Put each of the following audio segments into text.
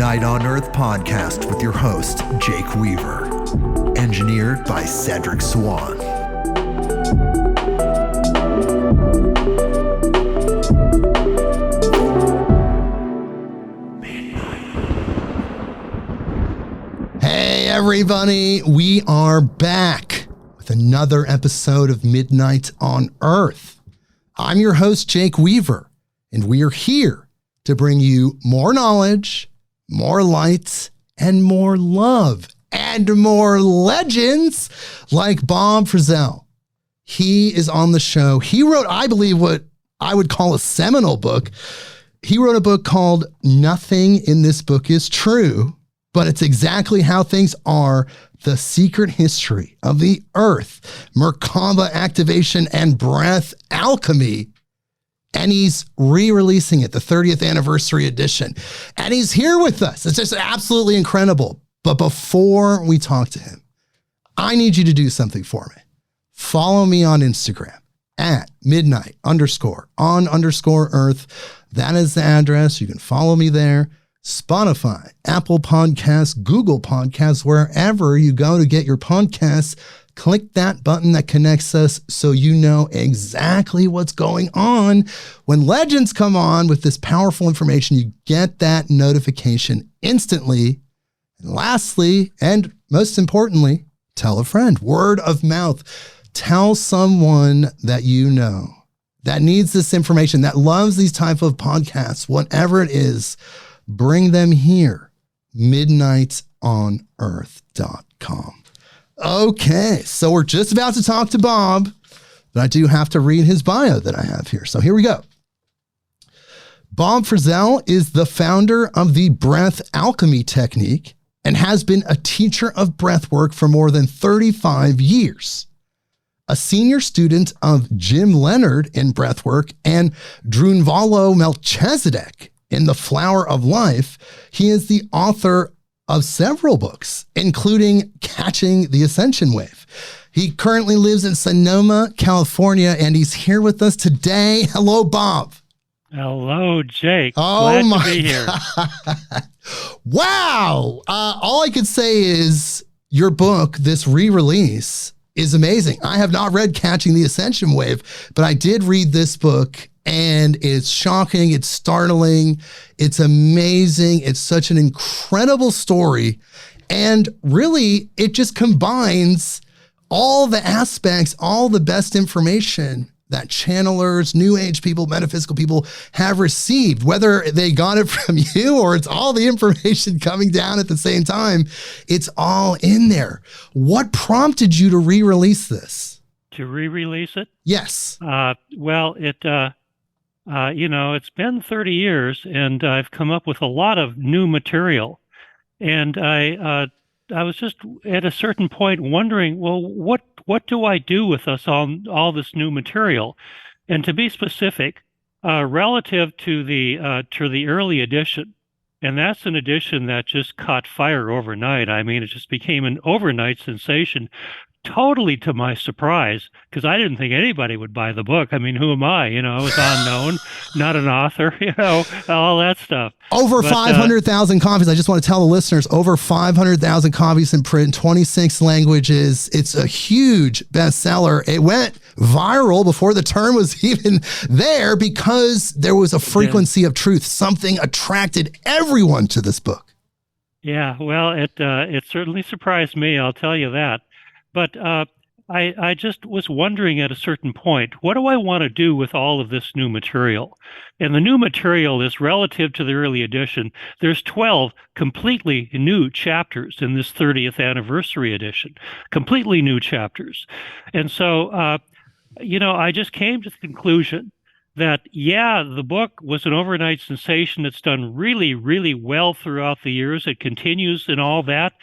Midnight on Earth podcast with your host, Jake Weaver. Engineered by Cedric Swan. Hey everybody, we are back with another episode of Midnight on Earth. I'm your host, Jake Weaver, and we are here to bring you more knowledge, more light, and more love, and more legends like Bob Frissell. He is on the show. He wrote, I believe, what I would call a seminal book. He wrote a book called Nothing in This Book is True, but it's exactly how things are, the secret history of the earth, Merkaba activation and breath alchemy. And he's re-releasing it, the 30th anniversary edition. And he's here with us. It's just absolutely incredible. But before we talk to him, I need you to do something for me. Follow me on Instagram at midnight_on_earth. That is the address. You can follow me there. Spotify, Apple Podcasts, Google Podcasts, wherever you go to get your podcasts, click that button that connects us so you know exactly what's going on. When legends come on with this powerful information, you get that notification instantly. And lastly, and most importantly, tell a friend. Word of mouth. Tell someone that you know that needs this information, that loves these type of podcasts, whatever it is. Bring them here, midnightonearth.com. Okay, so we're just about to talk to Bob, but I do have to read his bio that I have here. So here we go. Bob Frissell is the founder of the breath alchemy technique and has been a teacher of breathwork for more than 35 years. A senior student of Jim Leonard in breathwork and Drunvalo Melchizedek in The Flower of Life, he is the author of several books, including Catching the Ascension Wave. He currently lives in Sonoma, California, and he's here with us today. Hello, Bob. Hello, Jake. Oh, Glad my to be here. God. Wow. All I could say is your book, this re-release, is amazing. I have not read Catching the Ascension Wave, but I did read this book. And it's shocking, it's startling, it's amazing. It's such an incredible story. And really, it just combines all the aspects, all the best information that channelers, new age people, metaphysical people have received, whether they got it from you or it's all the information coming down at the same time. It's all in there. What prompted you to re-release this? To re-release it? Yes. It's been 30 years and I've come up with a lot of new material. And I was just at a certain point wondering, well, what do I do with all this new material? And to be specific, relative to the early edition, and that's an edition that just caught fire overnight. I mean, it just became an overnight sensation. Totally to my surprise, because I didn't think anybody would buy the book. I mean, who am I? I was unknown, not an author, all that stuff. Over 500,000 copies. I just want to tell the listeners, over 500,000 copies in print, 26 languages. It's a huge bestseller. It went viral before the term was even there because there was a frequency of truth. Something attracted everyone to this book. Yeah, well, it certainly surprised me, I'll tell you that. But I just was wondering at a certain point, what do I want to do with all of this new material? And the new material is relative to the early edition. There's 12 completely new chapters in this 30th anniversary edition, completely new chapters. And so, I just came to the conclusion that, yeah, the book was an overnight sensation. It's done really, really well throughout the years. It continues and all that.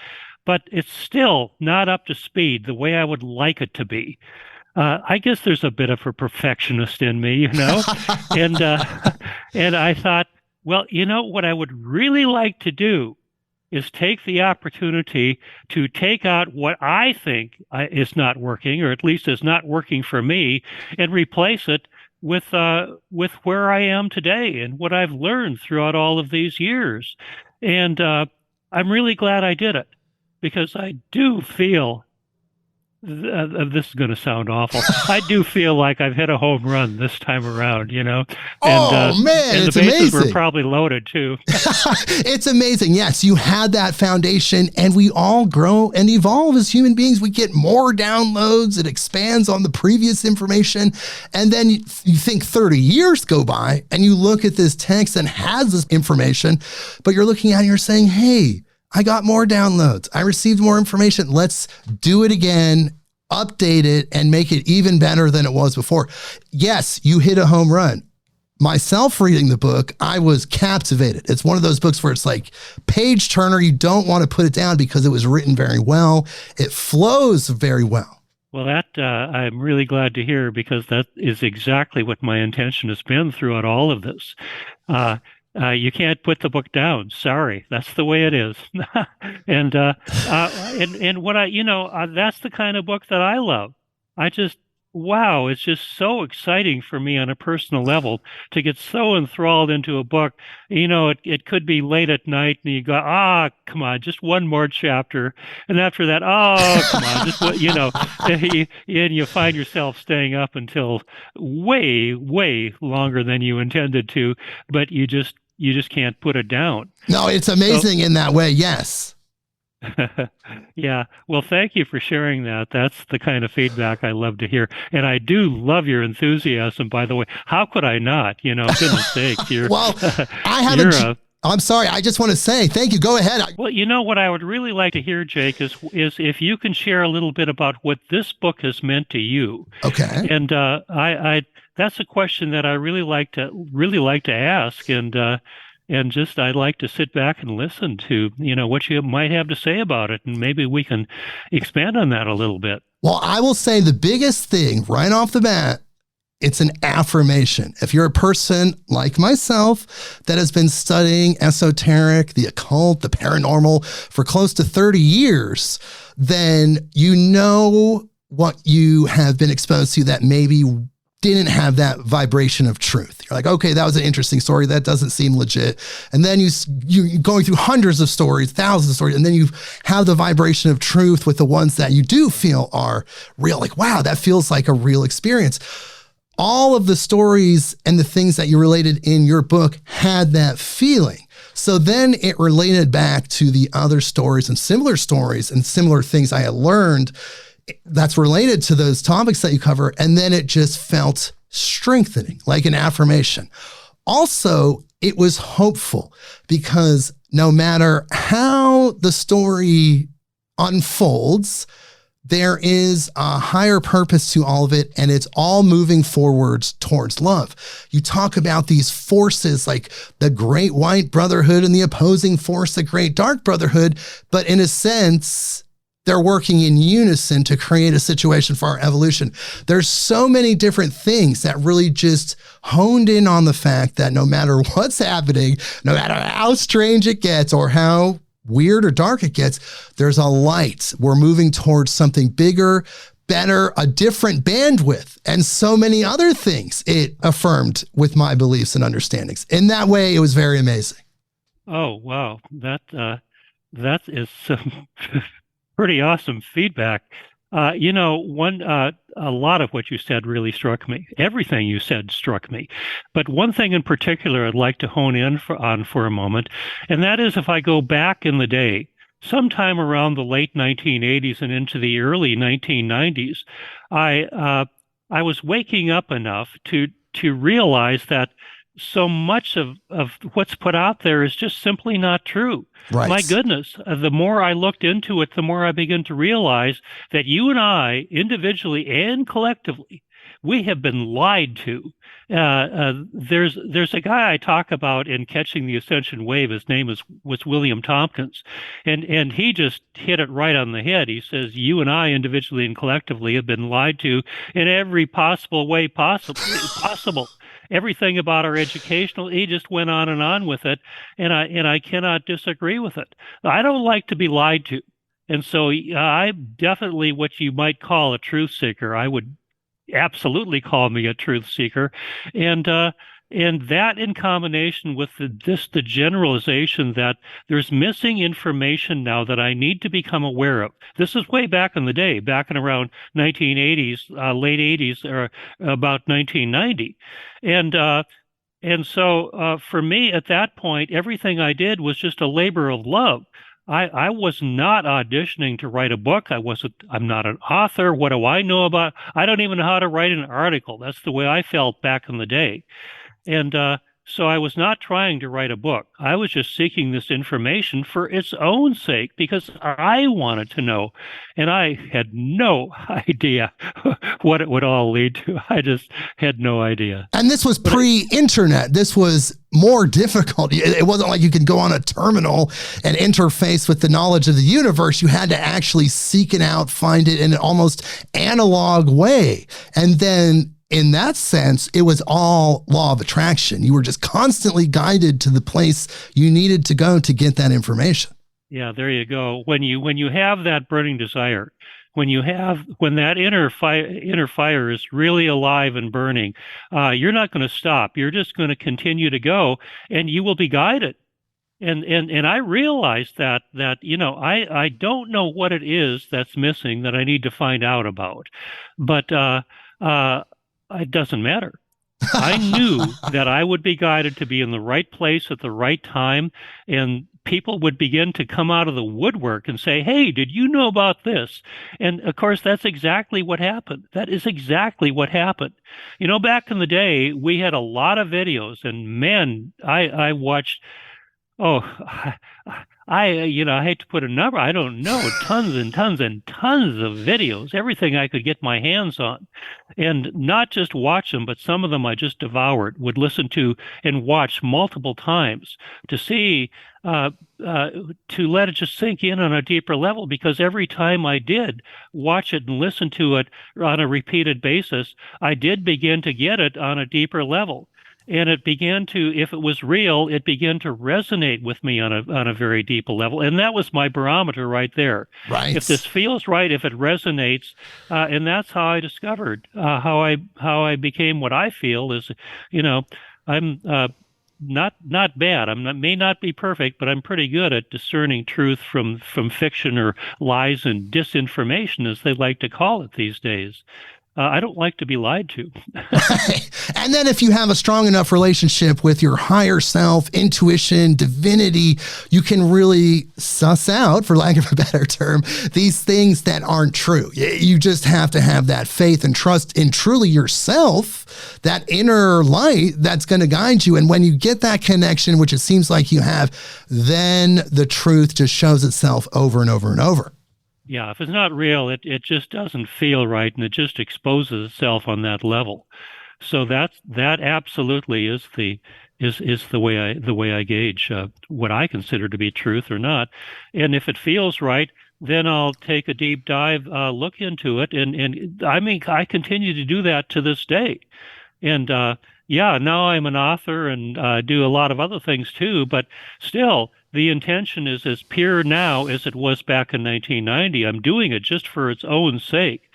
But it's still not up to speed the way I would like it to be. I guess there's a bit of a perfectionist in me, and I thought, well, what I would really like to do is take the opportunity to take out what I think is not working, or at least is not working for me, and replace it with where I am today and what I've learned throughout all of these years. And I'm really glad I did it because I do feel this is going to sound awful. I do feel like I've hit a home run this time around, and Oh man, and the it's bases were amazing. probably loaded too. It's amazing. Yes, you had that foundation, and we all grow and evolve as human beings. We get more downloads, it expands on the previous information. And then you think 30 years go by, and you look at this text that has this information, but you're looking at it and you're saying, hey, I got more downloads. I received more information. Let's do it again, update it, and make it even better than it was before. Yes, you hit a home run. Myself reading the book, I was captivated. It's one of those books where it's like page turner. You don't want to put it down because it was written very well. It flows very well. Well, that I'm really glad to hear because that is exactly what my intention has been throughout all of this. You can't put the book down. Sorry, that's the way it is. And what that's the kind of book that I love. I just wow, it's just so exciting for me on a personal level to get so enthralled into a book. It could be late at night and you go, come on, just one more chapter. And after that, come on, just and you find yourself staying up until way, way longer than you intended to, but you just can't put it down. No, it's amazing in that way. Yes. Yeah. Well, thank you for sharing that. That's the kind of feedback I love to hear. And I do love your enthusiasm, by the way. How could I not? Goodness sakes, Well, I have I'm sorry. I just want to say thank you. Go ahead. Well, what I would really like to hear, Jake, is if you can share a little bit about what this book has meant to you. Okay. And I that's a question that I really like to ask, and just I'd like to sit back and listen to what you might have to say about it, and maybe we can expand on that a little bit. Well, I will say the biggest thing right off the bat, it's an affirmation. If you're a person like myself that has been studying esoteric, the occult, the paranormal for close to 30 years, then you know what you have been exposed to that maybe didn't have that vibration of truth. You're like, okay, that was an interesting story. That doesn't seem legit. And then you're going through hundreds of stories, thousands of stories, and then you have the vibration of truth with the ones that you do feel are real. Like, wow, that feels like a real experience. All of the stories and the things that you related in your book had that feeling. So then it related back to the other stories and similar things I had learned that's related to those topics that you cover. And then it just felt strengthening, like an affirmation. Also, it was hopeful because no matter how the story unfolds, there is a higher purpose to all of it, and it's all moving forwards towards love. You talk about these forces like the Great White Brotherhood and the opposing force, the Great Dark Brotherhood, but in a sense, they're working in unison to create a situation for our evolution. There's so many different things that really just honed in on the fact that no matter what's happening, no matter how strange it gets or how weird or dark it gets, there's a light. We're moving towards something bigger, better, a different bandwidth, and so many other things it affirmed with my beliefs and understandings. In that way, it was very amazing. Oh, wow. That is some pretty awesome feedback. A lot of what you said really struck me. Everything you said struck me. But one thing in particular I'd like to hone in on for a moment, and that is if I go back in the day, sometime around the late 1980s and into the early 1990s, I was waking up enough to realize that so much of what's put out there is just simply not true. Right. My goodness, the more I looked into it, the more I began to realize that you and I, individually and collectively, we have been lied to. There's a guy I talk about in Catching the Ascension Wave. His name was William Tompkins, and he just hit it right on the head. He says you and I, individually and collectively, have been lied to in every possible way possible. Everything about our educational, he just went on with it, and I cannot disagree with it. I don't like to be lied to, and so I'm definitely what you might call a truth seeker. I would absolutely call me a truth seeker, and And that in combination with the generalization that there's missing information now that I need to become aware of. This is way back in the day, back in around 1980s, late 80s, or about 1990. And so for me at that point, everything I did was just a labor of love. I was not auditioning to write a book. I'm not an author. What do I know about? I don't even know how to write an article. That's the way I felt back in the day. And so I was not trying to write a book. I was just seeking this information for its own sake because I wanted to know. And I had no idea what it would all lead to. I just had no idea. And this was pre-internet. This was more difficult. It wasn't like you could go on a terminal and interface with the knowledge of the universe. You had to actually seek it out, find it in an almost analog way. And then in that sense, it was all law of attraction. You were just constantly guided to the place you needed to go to get that information. Yeah, there you go. When you have that burning desire, when that inner fire is really alive and burning, you're not going to stop. You're just going to continue to go, and you will be guided. And I realized that I don't know what it is that's missing that I need to find out about, but it doesn't matter. I knew that I would be guided to be in the right place at the right time, and people would begin to come out of the woodwork and say, "Hey, did you know about this?" And of course, that's exactly what happened. That is exactly what happened. Back in the day, we had a lot of videos, and man, I watched. Oh, I hate to put a number. I don't know, tons and tons and tons of videos, everything I could get my hands on, and not just watch them, but some of them I just devoured, would listen to and watch multiple times to see, to let it just sink in on a deeper level, because every time I did watch it and listen to it on a repeated basis, I did begin to get it on a deeper level. And it began to, if it was real, it began to resonate with me on a very deep level. And that was my barometer right there. Right. If this feels right, if it resonates, and that's how I discovered how I became what I feel is, I'm not bad. May not be perfect, but I'm pretty good at discerning truth from fiction or lies and disinformation, as they like to call it these days. I don't like to be lied to. And then if you have a strong enough relationship with your higher self, intuition, divinity, you can really suss out, for lack of a better term, these things that aren't true. You just have to have that faith and trust in truly yourself, that inner light that's going to guide you. And when you get that connection, which it seems like you have, then the truth just shows itself over and over and over. Yeah, if it's not real, it just doesn't feel right, and it just exposes itself on that level. So that absolutely is the way I gauge what I consider to be truth or not. And if it feels right, then I'll take a deep dive, look into it, and I mean I continue to do that to this day. And now I'm an author and do a lot of other things too, but still, the intention is as pure now as it was back in 1990. I'm doing it just for its own sake.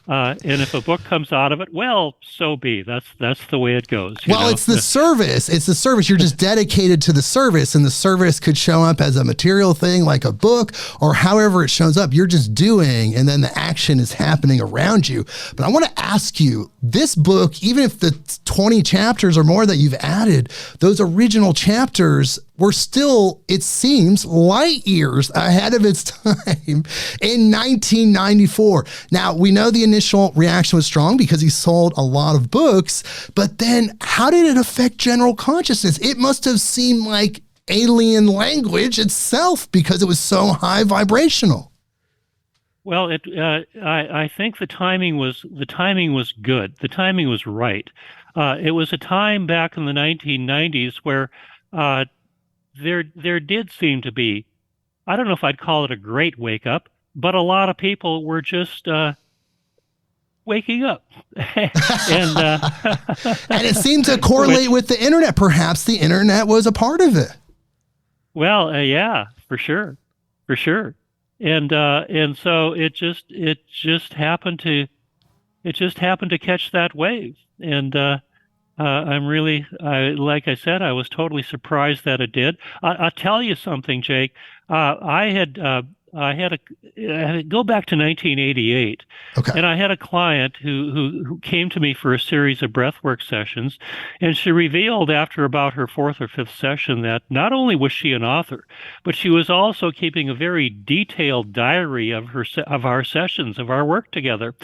And if a book comes out of it, well, so be. That's the way it goes. It's the service. It's the service. You're just dedicated to the service, and the service could show up as a material thing like a book or however it shows up. You're just doing, and then the action is happening around you. But I want to ask you, this book, even if the 20 chapters or more that you've added, those original chapters were still, it seems, light years ahead of its time in 1994. Now, we know the initial reaction was strong because he sold a lot of books, but then how did it affect general consciousness? It must have seemed like alien language itself because it was so high vibrational. Well, I think the timing was good. The timing was right. It was a time back in the 1990s where there did seem to be, I don't know if I'd call it a great wake up, but a lot of people were just waking up. And it seemed to correlate with the internet. Perhaps the internet was a part of it. Well, yeah, for sure. And so it just happened to catch that wave. And I'm really, like I said, I was totally surprised that it did. I'll tell you something, Jake. I had, go back to 1988, Okay. and I had a client who came to me for a series of breathwork sessions, and she revealed after about her fourth or fifth session that not only was she an author, but she was also keeping a very detailed diary of of our sessions, of our work together,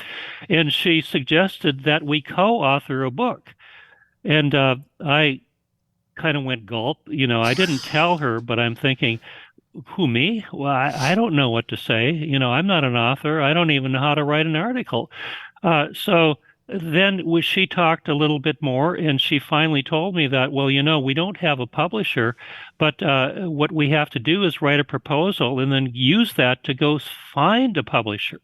and she suggested that we co-author a book. And I kind of went gulp. I didn't tell her, but I'm thinking, who, me? Well, I don't know what to say. I'm not an author. I don't even know how to write an article. So then she talked a little bit more, and she finally told me that, well, we don't have a publisher, but what we have to do is write a proposal and then use that to go find a publisher.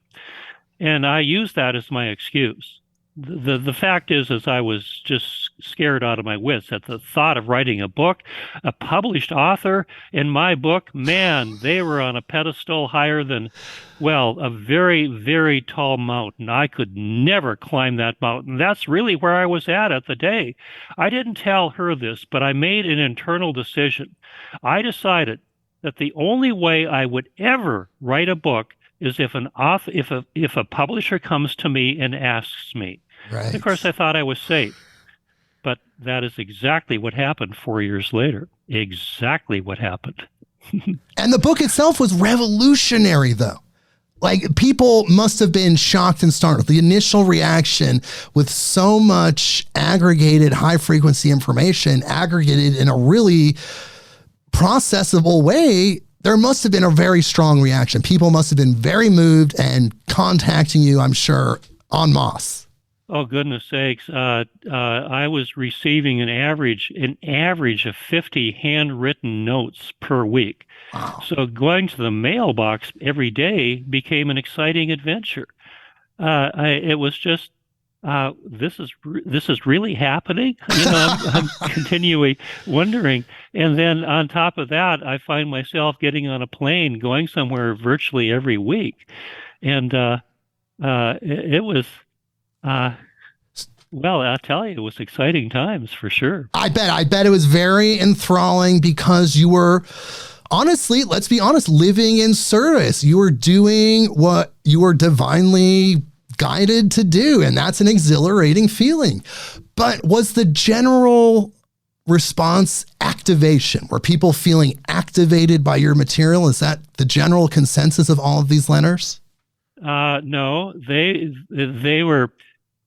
And I used that as my excuse. The fact is I was just scared out of my wits at the thought of writing a book. A published author in my book, man, they were on a pedestal higher than, well, a very, very tall mountain. I could never climb that mountain. That's really where I was at the day. I didn't tell her this, but I made an internal decision. I decided that the only way I would ever write a book is if an author, if a publisher comes to me and asks me. Right. And of course, I thought I was safe, but that is exactly what happened 4 years later. Exactly what happened. And the book itself was revolutionary, though. Like, people must have been shocked and startled. The initial reaction with so much aggregated high frequency information aggregated in a really processable way, there must have been a very strong reaction. People must have been very moved and contacting you, I'm sure, en masse. Oh, goodness sakes. I was receiving an average of 50 handwritten notes per week. Wow. So going to the mailbox every day became an exciting adventure. It was just, this is really happening. I'm continually wondering. And then on top of that, I find myself getting on a plane, going somewhere virtually every week. And it was, well, I'll tell you, it was exciting times for sure. I bet it was very enthralling because you were, honestly, let's be honest, living in service. You were doing what you were divinely guided to do, and that's an exhilarating feeling. But was the general response activation? Were people feeling activated by your material? Is that the general consensus of all of these letters? No, they were.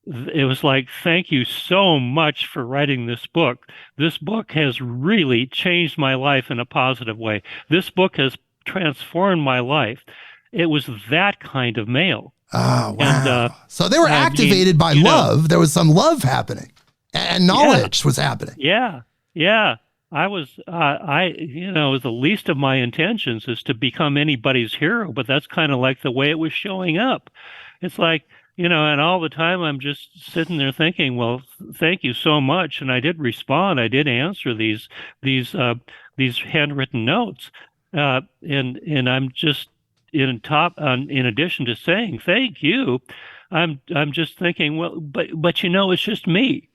It was like, thank you so much for writing this book. This book has really changed my life in a positive way. This book has transformed my life. It was that kind of mail. Oh, wow. And, so they were activated by love. There was some love happening, and knowledge was happening. Yeah. I was, the least of my intentions is to become anybody's hero, but that's kind of like the way it was showing up. It's like, and all the time I'm just sitting there thinking, well, thank you so much. And I did respond. I did answer these handwritten notes. And I'm just in addition to saying thank you, I'm just thinking, well, but it's just me.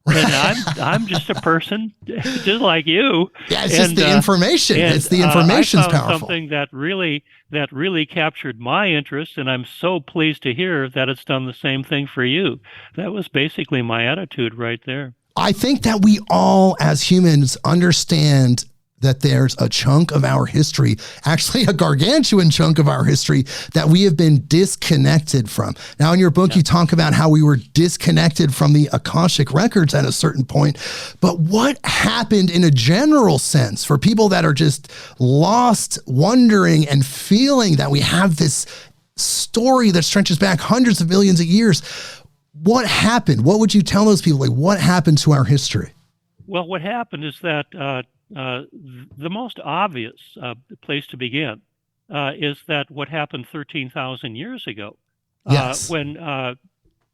And I'm just a person, just like you. Yeah, it's just the information. It's the information's I found powerful. Something that really captured my interest, and I'm so pleased to hear that it's done the same thing for you. That was basically my attitude right there. I think that we all, as humans, understand that there's a chunk of our history, actually a gargantuan chunk of our history, that we have been disconnected from. Now, in your book, you talk about how we were disconnected from the Akashic records at a certain point. But what happened in a general sense for people that are just lost, wondering and feeling that we have this story that stretches back hundreds of millions of years? What happened? What would you tell those people? Like, what happened to our history? Well, what happened is that the most obvious place to begin is that what happened 13,000 years ago, yes. When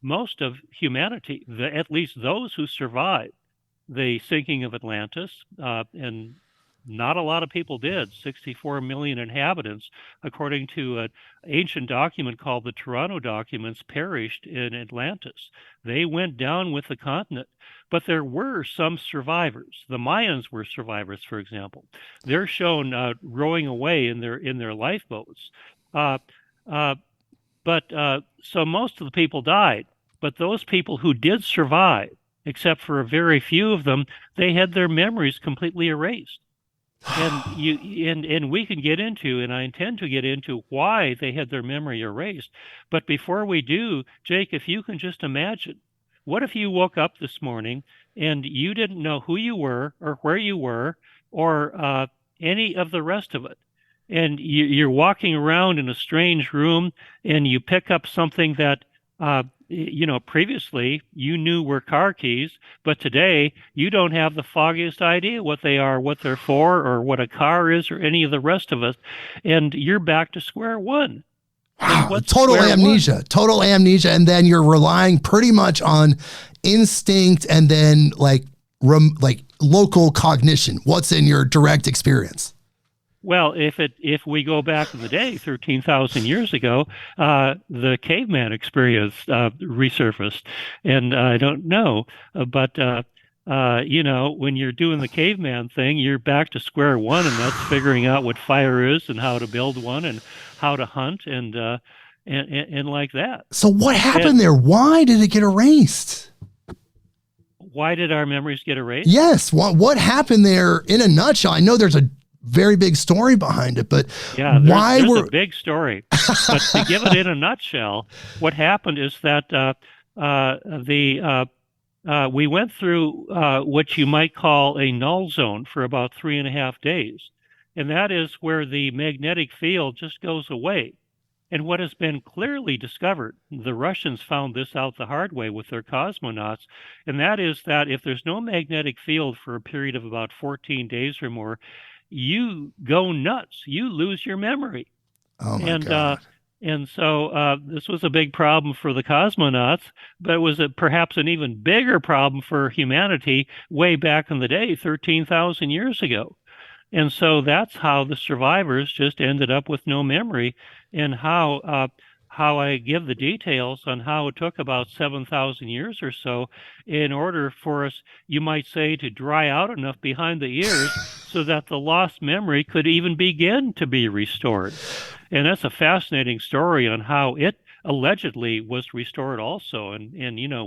most of humanity, at least those who survived the sinking of Atlantis and not a lot of people did. 64 million inhabitants, according to an ancient document called the Toronto Documents, perished in Atlantis. They went down with the continent. But there were some survivors. The Mayans were survivors, for example. They're shown rowing away in their lifeboats. So most of the people died. But those people who did survive, except for a very few of them, they had their memories completely erased. And we can get into, and I intend to get into, why they had their memory erased. But before we do, Jake, if you can just imagine, what if you woke up this morning and you didn't know who you were or where you were or any of the rest of it? And you're walking around in a strange room and you pick up something that previously you knew were car keys, but today you don't have the foggiest idea what they are, what they're for, or what a car is, or any of the rest of us. And you're back to square one. Wow, total amnesia. And then you're relying pretty much on instinct and then like local cognition. What's in your direct experience? Well, if we go back in the day, 13,000 years ago, the caveman experience resurfaced, and I don't know, but when you're doing the caveman thing, you're back to square one, and that's figuring out what fire is and how to build one and how to hunt and like that. So what happened there? Why did it get erased? Why did our memories get erased? Yes. What happened there in a nutshell? I know there's a very big story behind it, but yeah, there's a big story. But to give it in a nutshell, what happened is that we went through what you might call a null zone for about 3.5 days. And that is where the magnetic field just goes away. And what has been clearly discovered, the Russians found this out the hard way with their cosmonauts, and that is that if there's no magnetic field for a period of about 14 days or more, you go nuts. You lose your memory. Oh my God. And so this was a big problem for the cosmonauts, but it was perhaps an even bigger problem for humanity way back in the day, 13,000 years ago. And so that's how the survivors just ended up with no memory, and how I give the details on how it took about 7,000 years or so in order for us, you might say, to dry out enough behind the ears so that the lost memory could even begin to be restored. And that's a fascinating story on how it allegedly was restored also. And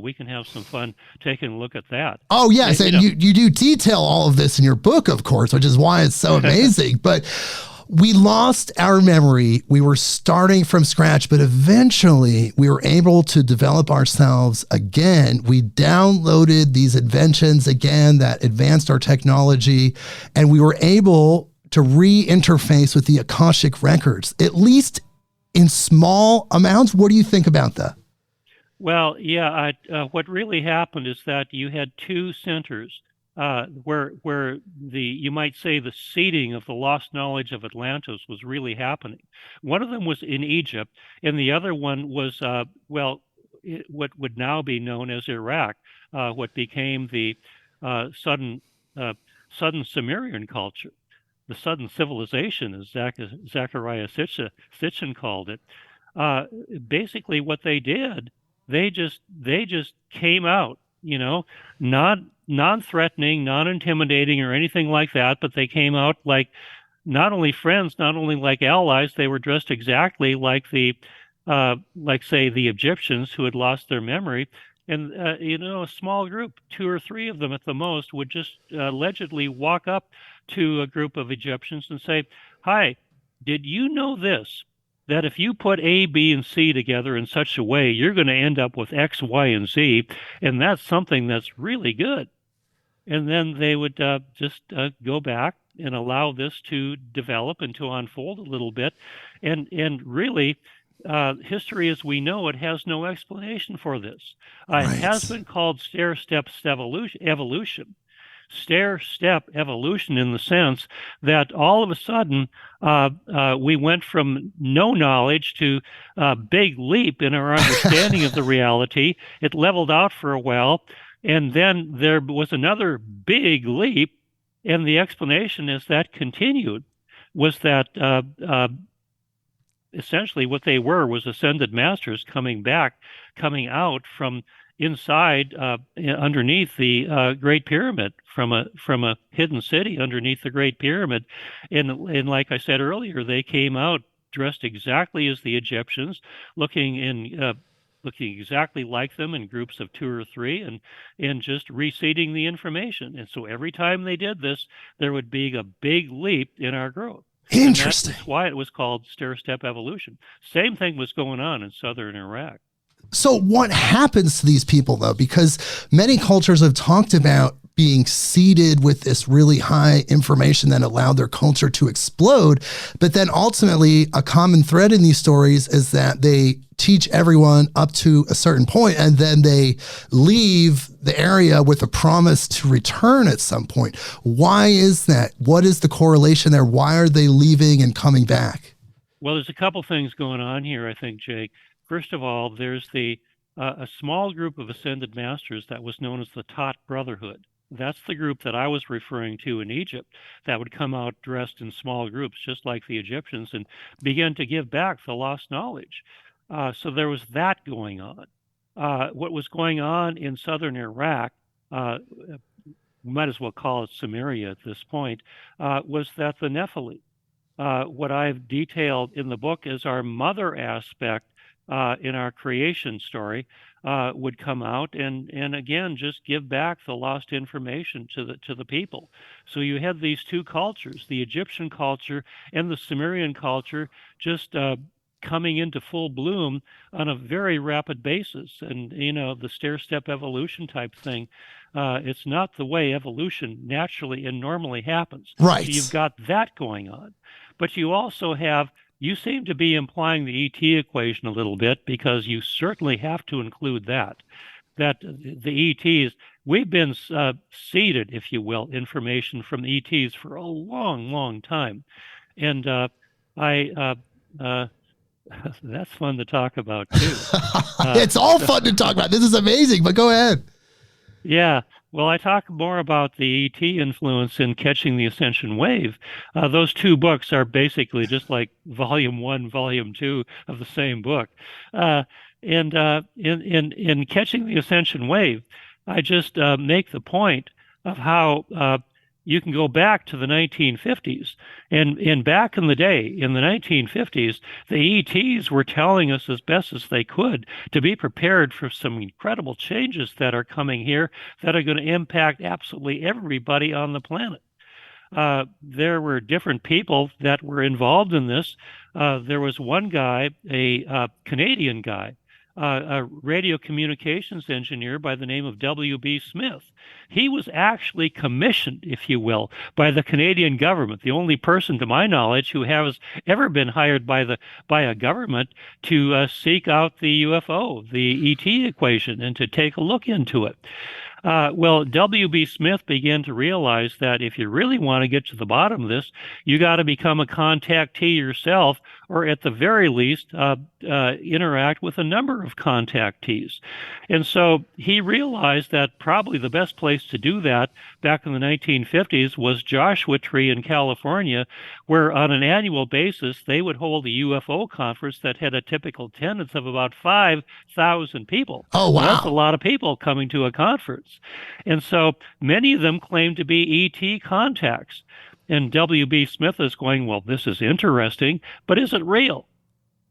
we can have some fun taking a look at that. Oh, yes. And you do detail all of this in your book, of course, which is why it's so amazing. But we lost our memory. We were starting from scratch, but eventually we were able to develop ourselves again. We downloaded these inventions again that advanced our technology, and we were able to re-interface with the Akashic records, at least in small amounts. What do you think about that? Well, yeah, what really happened is that you had two centers where you might say the seeding of the lost knowledge of Atlantis was really happening. One of them was in Egypt, and the other one was what would now be known as Iraq, what became the sudden Sumerian culture, the sudden civilization, as Zechariah Sitchin called it. Basically, what they did, they just came out, not non-threatening, non-intimidating, or anything like that, but they came out like not only friends, not only like allies. They were dressed exactly like say the Egyptians who had lost their memory. And a small group, 2 or 3 of them at the most, would just allegedly walk up to a group of Egyptians and say, "Hi, did you know this? That if you put A, B, and C together in such a way, you're going to end up with X, Y, and Z, and that's something that's really good." And then they would just go back and allow this to develop and to unfold a little bit. And really, history as we know it has no explanation for this. Right. It has been called stair-step evolution. Stair-step evolution in the sense that all of a sudden we went from no knowledge to a big leap in our understanding of the reality. It leveled out for a while, and then there was another big leap, And the explanation is that continued was that essentially what they were was ascended masters coming out from inside, underneath the Great Pyramid, from a hidden city underneath the Great Pyramid. And like I said earlier, they came out dressed exactly as the Egyptians, looking exactly like them in groups of 2 or 3, and just reseeding the information. And so every time they did this, there would be a big leap in our growth. Interesting. And that's why it was called stair-step evolution. Same thing was going on in southern Iraq. So what happens to these people, though? Because many cultures have talked about being seeded with this really high information that allowed their culture to explode. But then ultimately, a common thread in these stories is that they teach everyone up to a certain point, and then they leave the area with a promise to return at some point. Why is that? What is the correlation there? Why are they leaving and coming back? Well, there's a couple things going on here, I think, Jake. First of all, there's a small group of ascended masters that was known as the Thoth Brotherhood. That's the group that I was referring to in Egypt that would come out dressed in small groups, just like the Egyptians, and begin to give back the lost knowledge. So there was that going on. What was going on in southern Iraq, we might as well call it Samaria at this point, was that the Nephilim, what I've detailed in the book is our mother aspect in our creation story, would come out and again just give back the lost information to the people. So you had these two cultures, the Egyptian culture and the Sumerian culture, just coming into full bloom on a very rapid basis. And the stair-step evolution type thing, it's not the way evolution naturally and normally happens. Right. So you've got that going on, but you also have. You seem to be implying the ET equation a little bit, because you certainly have to include that the ETs, we've been seeded, if you will, information from the ETs for a long, long time. And that's fun to talk about too. It's all fun to talk about. This is amazing, but go ahead. Yeah. Well, I talk more about the ET influence in Catching the Ascension Wave. Those two books are basically just like volume 1, volume 2 of the same book. And in Catching the Ascension Wave, I just make the point of how you can go back to the 1950s. And back in the day, in the 1950s, the ETs were telling us as best as they could to be prepared for some incredible changes that are coming here that are going to impact absolutely everybody on the planet. There were different people that were involved in this. There was one guy, a Canadian guy, a radio communications engineer by the name of W.B. Smith. He was actually commissioned, if you will, by the Canadian government, the only person to my knowledge who has ever been hired by a government to seek out the UFO, the ET equation, and to take a look into it. Well, W.B. Smith began to realize that if you really want to get to the bottom of this, you got to become a contactee yourself, or at the very least, interact with a number of contactees. And so he realized that probably the best place to do that back in the 1950s was Joshua Tree in California, where on an annual basis they would hold a UFO conference that had a typical attendance of about 5,000 people. Oh, wow. Well, that's a lot of people coming to a conference. And so many of them claim to be ET contacts. And W.B. Smith is going, well, this is interesting, but is it real?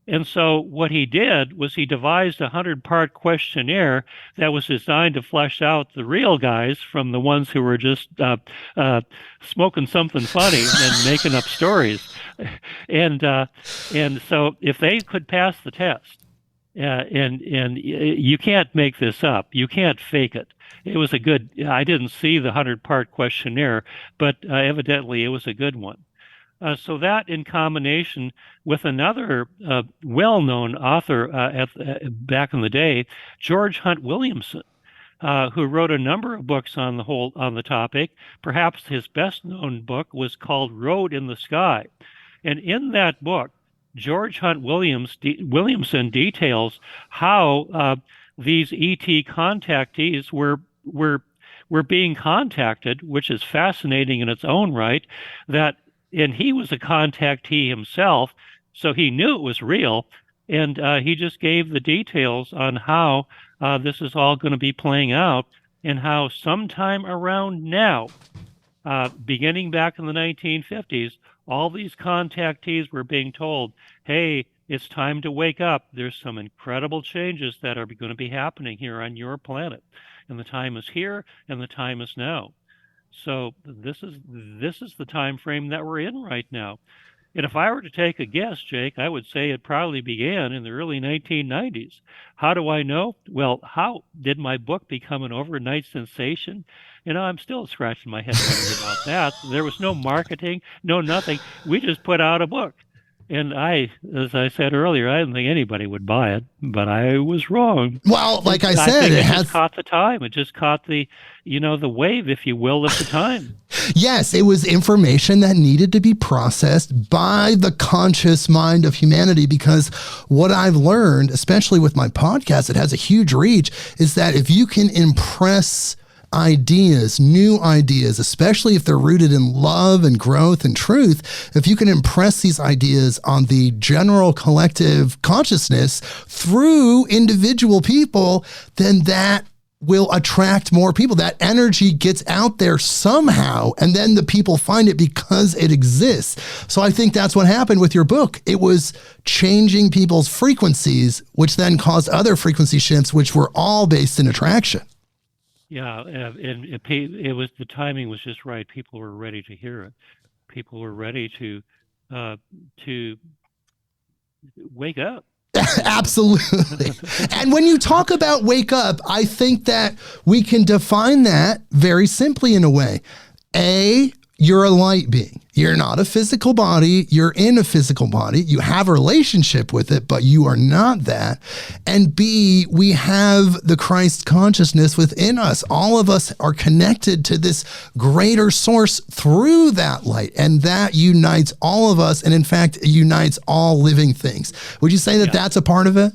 And so what he did was he devised a 100-part questionnaire that was designed to flesh out the real guys from the ones who were just smoking something funny and making up stories. And so if they could pass the test, and you can't make this up, you can't fake it. It was a good. I didn't see the 100-part questionnaire, but evidently it was a good one. So that, in combination with another well-known author back in the day, George Hunt Williamson, who wrote a number of books on the topic. Perhaps his best-known book was called Road in the Sky, and in that book, George Hunt Williamson details how these ET contactees were we're being contacted, which is fascinating in its own right, and he was a contactee himself, so he knew it was real, and he just gave the details on how this is all going to be playing out, and how sometime around now, beginning back in the 1950s, all these contactees were being told, hey, it's time to wake up. There's some incredible changes that are going to be happening here on your planet. And the time is here, and the time is now. So this is the time frame that we're in right now. And if I were to take a guess, Jake, I would say it probably began in the early 1990s. How do I know? Well, how did my book become an overnight sensation? I'm still scratching my head wondering about that. There was no marketing, no nothing. We just put out a book. And as I said earlier, I didn't think anybody would buy it, but I was wrong. Well, like I said, it just caught the time. It just caught the wave, if you will, of the time. Yes, it was information that needed to be processed by the conscious mind of humanity, because what I've learned, especially with my podcast, it has a huge reach, is that if you can impress ideas, new ideas, especially if they're rooted in love and growth and truth, if you can impress these ideas on the general collective consciousness through individual people, then that will attract more people. That energy gets out there somehow, and then the people find it because it exists. So I think that's what happened with your book. It was changing people's frequencies, which then caused other frequency shifts, which were all based in attraction. Yeah, and it was, the timing was just right. People were ready to hear it. People were ready to wake up. Absolutely. And when you talk about wake up, I think that we can define that very simply in a way. You're a light being. You're not a physical body. You're in a physical body. You have a relationship with it, but you are not that. And B, we have the Christ consciousness within us. All of us are connected to this greater source through that light, and that unites all of us, and in fact, unites all living things. Would you say that that's a part of it?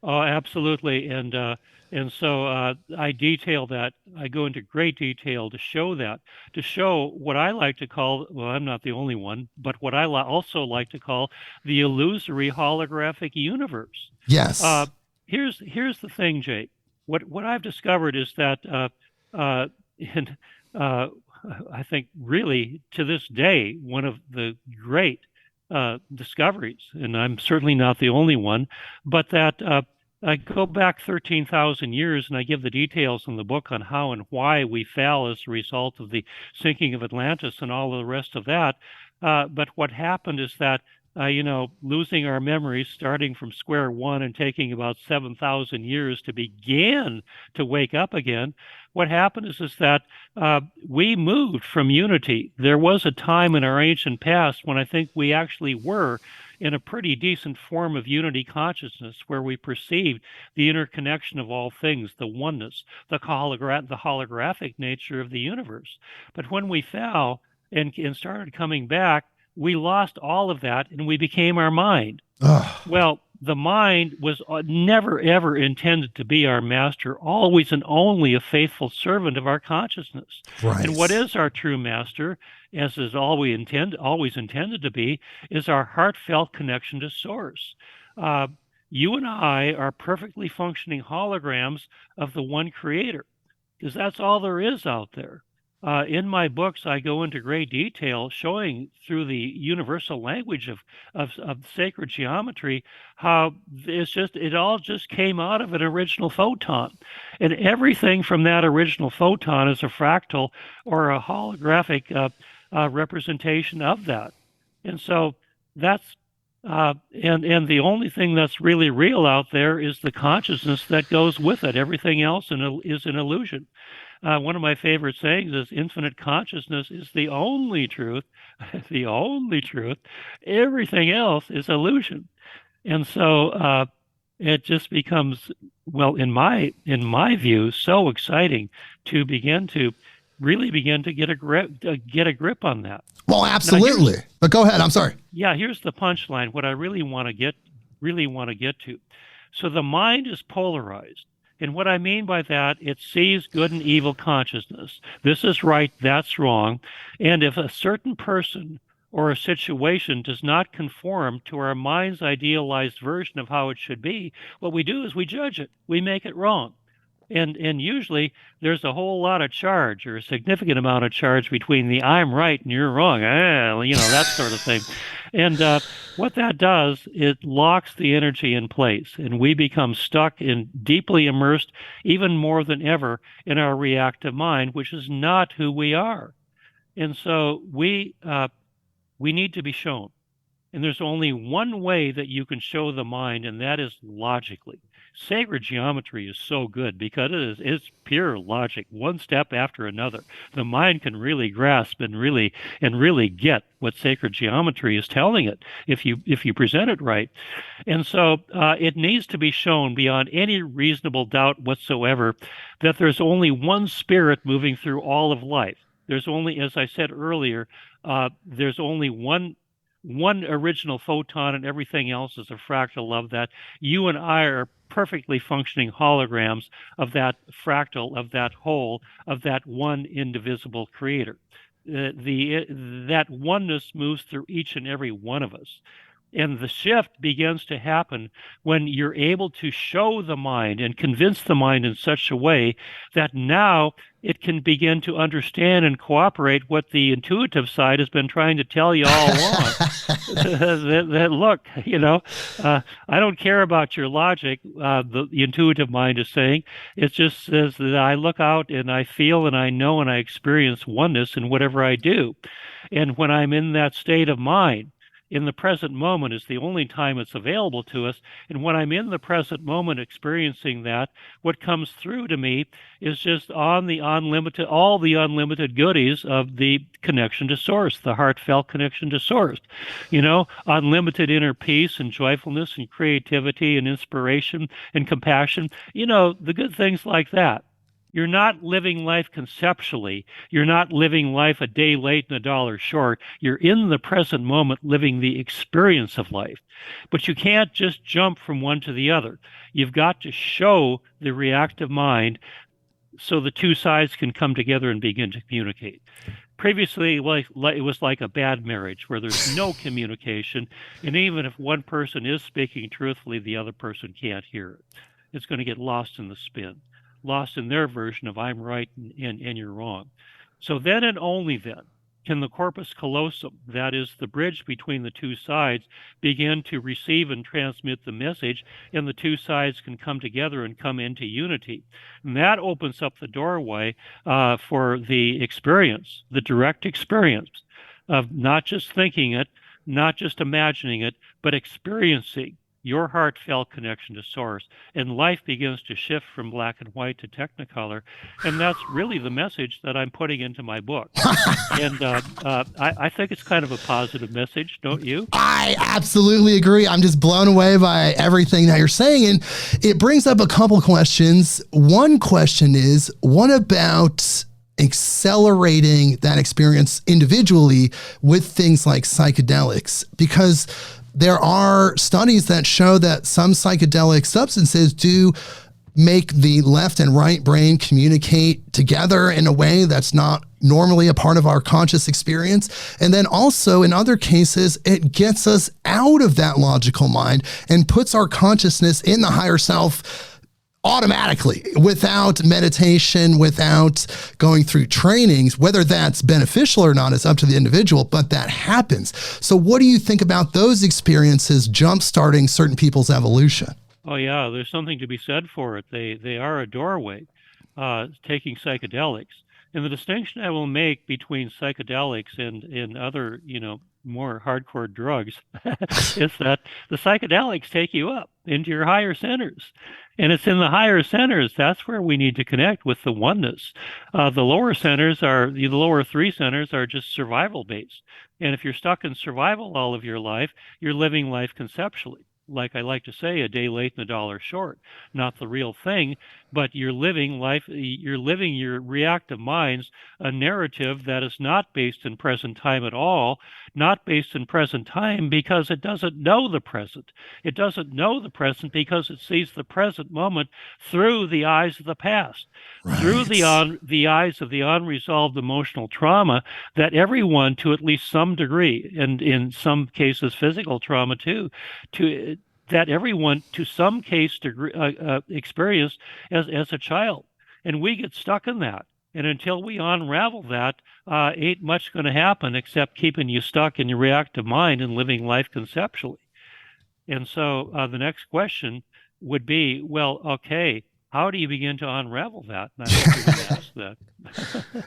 Oh, absolutely. And so I detail that. I go into great detail to show what I like to call, well, I'm not the only one, but what I also like to call the illusory holographic universe. Yes. Here's the thing, Jake. What I've discovered is that, I think really to this day, one of the great discoveries, and I'm certainly not the only one, but that I go back 13,000 years, and I give the details in the book on how and why we fell as a result of the sinking of Atlantis and all of the rest of that. But what happened is that, losing our memories, starting from square one and taking about 7,000 years to begin to wake up again, what happened is that we moved from unity. There was a time in our ancient past when I think we actually were in a pretty decent form of unity consciousness, where we perceived the interconnection of all things, the oneness, the holographic nature of the universe. But when we fell and started coming back, we lost all of that, and we became our mind. Well, the mind was never, ever intended to be our master, always and only a faithful servant of our consciousness. Right. And what is our true master, as is always intended to be, is our heartfelt connection to Source. You and I are perfectly functioning holograms of the one Creator, because that's all there is out there. In my books, I go into great detail showing through the universal language of sacred geometry how it all just came out of an original photon. And everything from that original photon is a fractal or a holographic representation of that. And so that's, and the only thing that's really real out there is the consciousness that goes with it. Everything else is an illusion. One of my favorite sayings is infinite consciousness is the only truth, the only truth. Everything else is illusion. And so it just becomes, well, in my view, so exciting to really begin to get a grip on that. Well, absolutely. But go ahead. I'm sorry. Yeah, here's the punchline. What I really want to get to. So the mind is polarized. And what I mean by that, it sees good and evil consciousness. This is right, that's wrong. And if a certain person or a situation does not conform to our mind's idealized version of how it should be, what we do is we judge it. We make it wrong. And usually there's a whole lot of charge, or a significant amount of charge, between the I'm right and you're wrong, that sort of thing. And what that does, it locks the energy in place, and we become stuck and deeply immersed, even more than ever, in our reactive mind, which is not who we are. And so we need to be shown. And there's only one way that you can show the mind, and that is logically. Sacred geometry is so good because it's pure logic, one step after another. The mind can really grasp and really get what sacred geometry is telling it if you present it right. And so it needs to be shown beyond any reasonable doubt whatsoever that there's only one spirit moving through all of life. There's only, as I said earlier, there's only one original photon, and everything else is a fractal of that. You and I are perfectly functioning holograms of that fractal, of that whole, of that one indivisible creator. That oneness moves through each and every one of us. And the shift begins to happen when you're able to show the mind and convince the mind in such a way that now it can begin to understand and cooperate what the intuitive side has been trying to tell you all along. that look, I don't care about your logic, the intuitive mind is saying. It just says that I look out and I feel and I know and I experience oneness in whatever I do. And when I'm in that state of mind, in the present moment is the only time it's available to us. And when I'm in the present moment experiencing that, what comes through to me is just all the unlimited goodies of the connection to source, the heartfelt connection to source. Unlimited inner peace and joyfulness and creativity and inspiration and compassion, the good things like that. You're not living life conceptually. You're not living life a day late and a dollar short. You're in the present moment living the experience of life. But you can't just jump from one to the other. You've got to show the reactive mind so the two sides can come together and begin to communicate. Previously, it was like a bad marriage where there's no communication, and even if one person is speaking truthfully, the other person can't hear it. It's going to get lost in the spin. Lost in their version of I'm right and you're wrong. So then and only then can the corpus callosum, that is the bridge between the two sides, begin to receive and transmit the message, and the two sides can come together and come into unity. And that opens up the doorway for the experience, the direct experience of not just thinking it, not just imagining it, but experiencing your heartfelt connection to source, and life begins to shift from black and white to technicolor. And that's really the message that I'm putting into my book. And I think it's kind of a positive message, don't you? I absolutely agree. I'm just blown away by everything that you're saying. And it brings up a couple questions. One question is, what about accelerating that experience individually with things like psychedelics? Because there are studies that show that some psychedelic substances do make the left and right brain communicate together in a way that's not normally a part of our conscious experience. And then also in other cases, it gets us out of that logical mind and puts our consciousness in the higher self automatically, without meditation, without going through trainings. Whether that's beneficial or not is up to the individual, but that happens. So what do you think about those experiences jump-starting certain people's evolution? Oh yeah, there's something to be said for it. They are a doorway, taking psychedelics. And the distinction I will make between psychedelics and other, more hardcore drugs is that the psychedelics take you up into your higher centers. And it's in the higher centers, that's where we need to connect with the oneness. The lower three centers are just survival based. And if you're stuck in survival all of your life, you're living life conceptually. like I like to say, a day late and a dollar short, not the real thing, but you're living life, you're living your reactive minds a narrative that is not based in present time at all, not based in present time because it doesn't know the present. It doesn't know the present because it sees the present moment through the eyes of the past, through the eyes of the unresolved emotional trauma that everyone, to at least some degree, and in some cases physical trauma too, that everyone to some case degree, experienced as a child. And we get stuck in that. And until we unravel that, ain't much going to happen except keeping you stuck in your reactive mind and living life conceptually. And so the next question would be, well, okay, how do you begin to unravel that? And I hope you're going to ask that.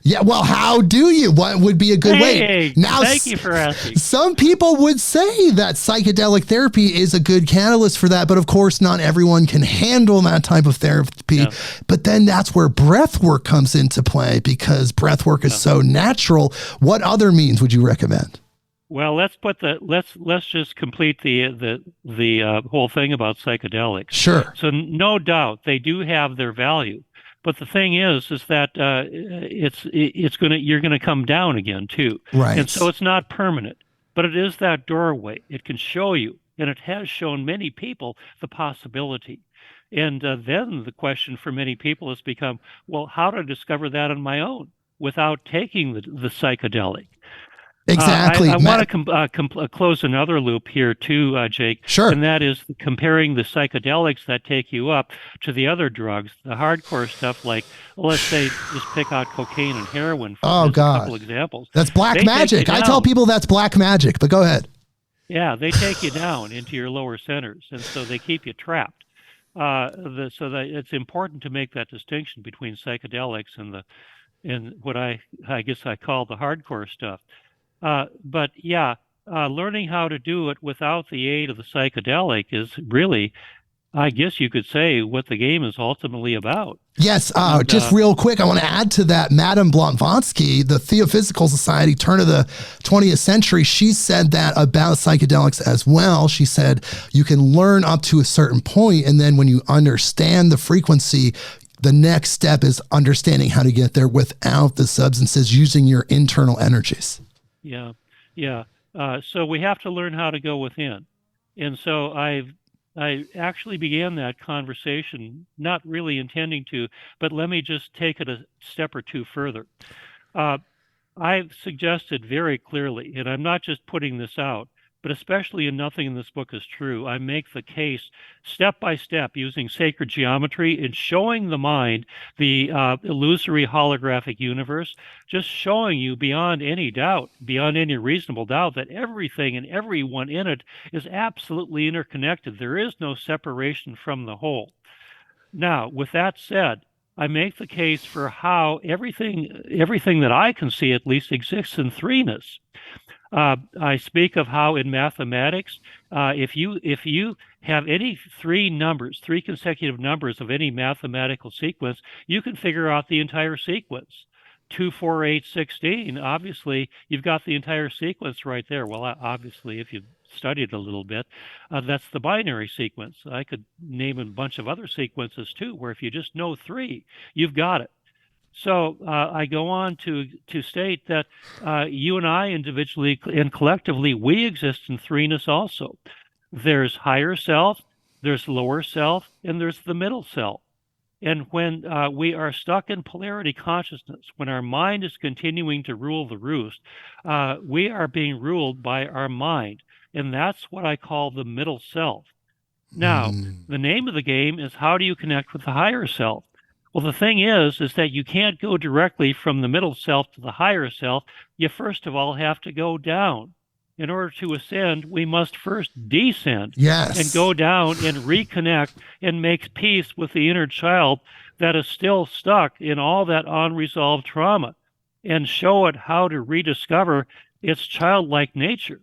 Yeah, well, how do you? What would be a good way? Now, thank you for asking. Some people would say that psychedelic therapy is a good catalyst for that, but of course, not everyone can handle that type of therapy. Yeah. But then that's where breath work comes into play, because breath work is so natural. What other means would you recommend? Well, let's just complete the whole thing about psychedelics. Sure. So no doubt they do have their value, but the thing is that you're gonna come down again too. Right. And so it's not permanent, but it is that doorway. It can show you, and it has shown many people the possibility. And then the question for many people has become, well, how to discover that on my own without taking the psychedelic? Exactly. I want to close another loop here too, Jake. Sure. And that is comparing the psychedelics that take you up to the other drugs, the hardcore stuff like, let's say, just pick out cocaine and heroin for a couple examples. That's black magic. I tell people that's black magic, but go ahead. Yeah, they take you down into your lower centers, and so they keep you trapped. So that it's important to make that distinction between psychedelics and what I guess I call the hardcore stuff. But yeah, learning how to do it without the aid of the psychedelic is really, I guess you could say, what the game is ultimately about. Yes, just real quick, I want to add to that. Madame Blavatsky, the Theosophical Society, turn of the 20th century, she said that about psychedelics as well. She said you can learn up to a certain point, and then when you understand the frequency, the next step is understanding how to get there without the substances, using your internal energies. Yeah. So we have to learn how to go within. And so I actually began that conversation, not really intending to, but let me just take it a step or two further. I've suggested very clearly, and I'm not just putting this out, but especially in Nothing in this book is true, I make the case step by step using sacred geometry and showing the mind the illusory holographic universe, just showing you beyond any doubt, beyond any reasonable doubt, that everything and everyone in it is absolutely interconnected. There is no separation from the whole. Now, with that said, I make the case for how everything that I can see at least exists in threeness. I speak of how in mathematics, if you have any three consecutive numbers of any mathematical sequence, you can figure out the entire sequence. 2, 4, 8, 16. Obviously, you've got the entire sequence right there. Well, obviously, if you've studied a little bit, that's the binary sequence. I could name a bunch of other sequences too, where if you just know 3, you've got it. So I go on to state that you and I individually and collectively, we exist in threeness also. There's higher self, there's lower self, and there's the middle self. And when we are stuck in polarity consciousness, when our mind is continuing to rule the roost, we are being ruled by our mind. And that's what I call the middle self. Now, the name of the game is, how do you connect with the higher self? Well, the thing is that you can't go directly from the middle self to the higher self. You first of all have to go down. In order to ascend, we must first descend. Yes. And go down and reconnect and make peace with the inner child that is still stuck in all that unresolved trauma, and show it how to rediscover its childlike nature.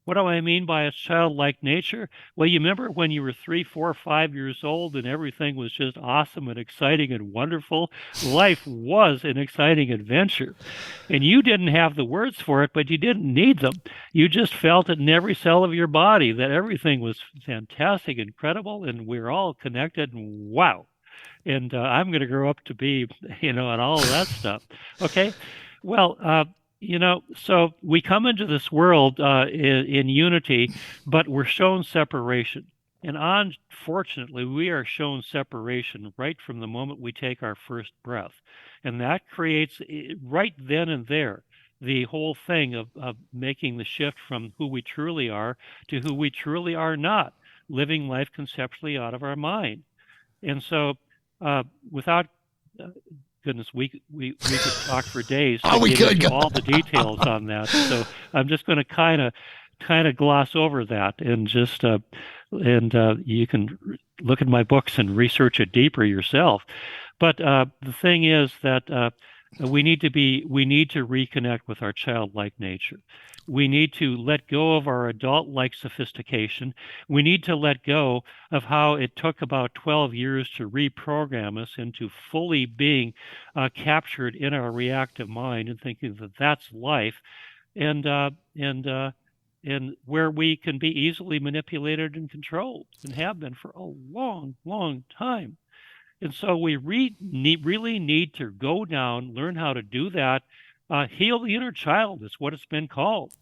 What do I mean by a childlike nature? Well, you remember when you were 3, 4, 5 years old and everything was just awesome and exciting and wonderful? Life was an exciting adventure. And you didn't have the words for it, but you didn't need them. You just felt it in every cell of your body that everything was fantastic, incredible, and we're all connected. And wow. And I'm going to grow up to be, and all of that stuff. Okay. Well, so we come into this world in unity, but we're shown separation. And unfortunately, we are shown separation right from the moment we take our first breath. And that creates, right then and there, the whole thing of making the shift from who we truly are to who we truly are not, living life conceptually out of our mind. And so without goodness, we could talk for days to get into all the details on that. So I'm just going to kind of gloss over that and just you can look at my books and research it deeper yourself. But the thing is that we need to reconnect with our childlike nature. We need to let go of our adult-like sophistication. We need to let go of how it took about 12 years to reprogram us into fully being captured in our reactive mind and thinking that that's life, and where we can be easily manipulated and controlled and have been for a long, long time. And so we really need to go down, learn how to do that. Heal the inner child is what it's been called.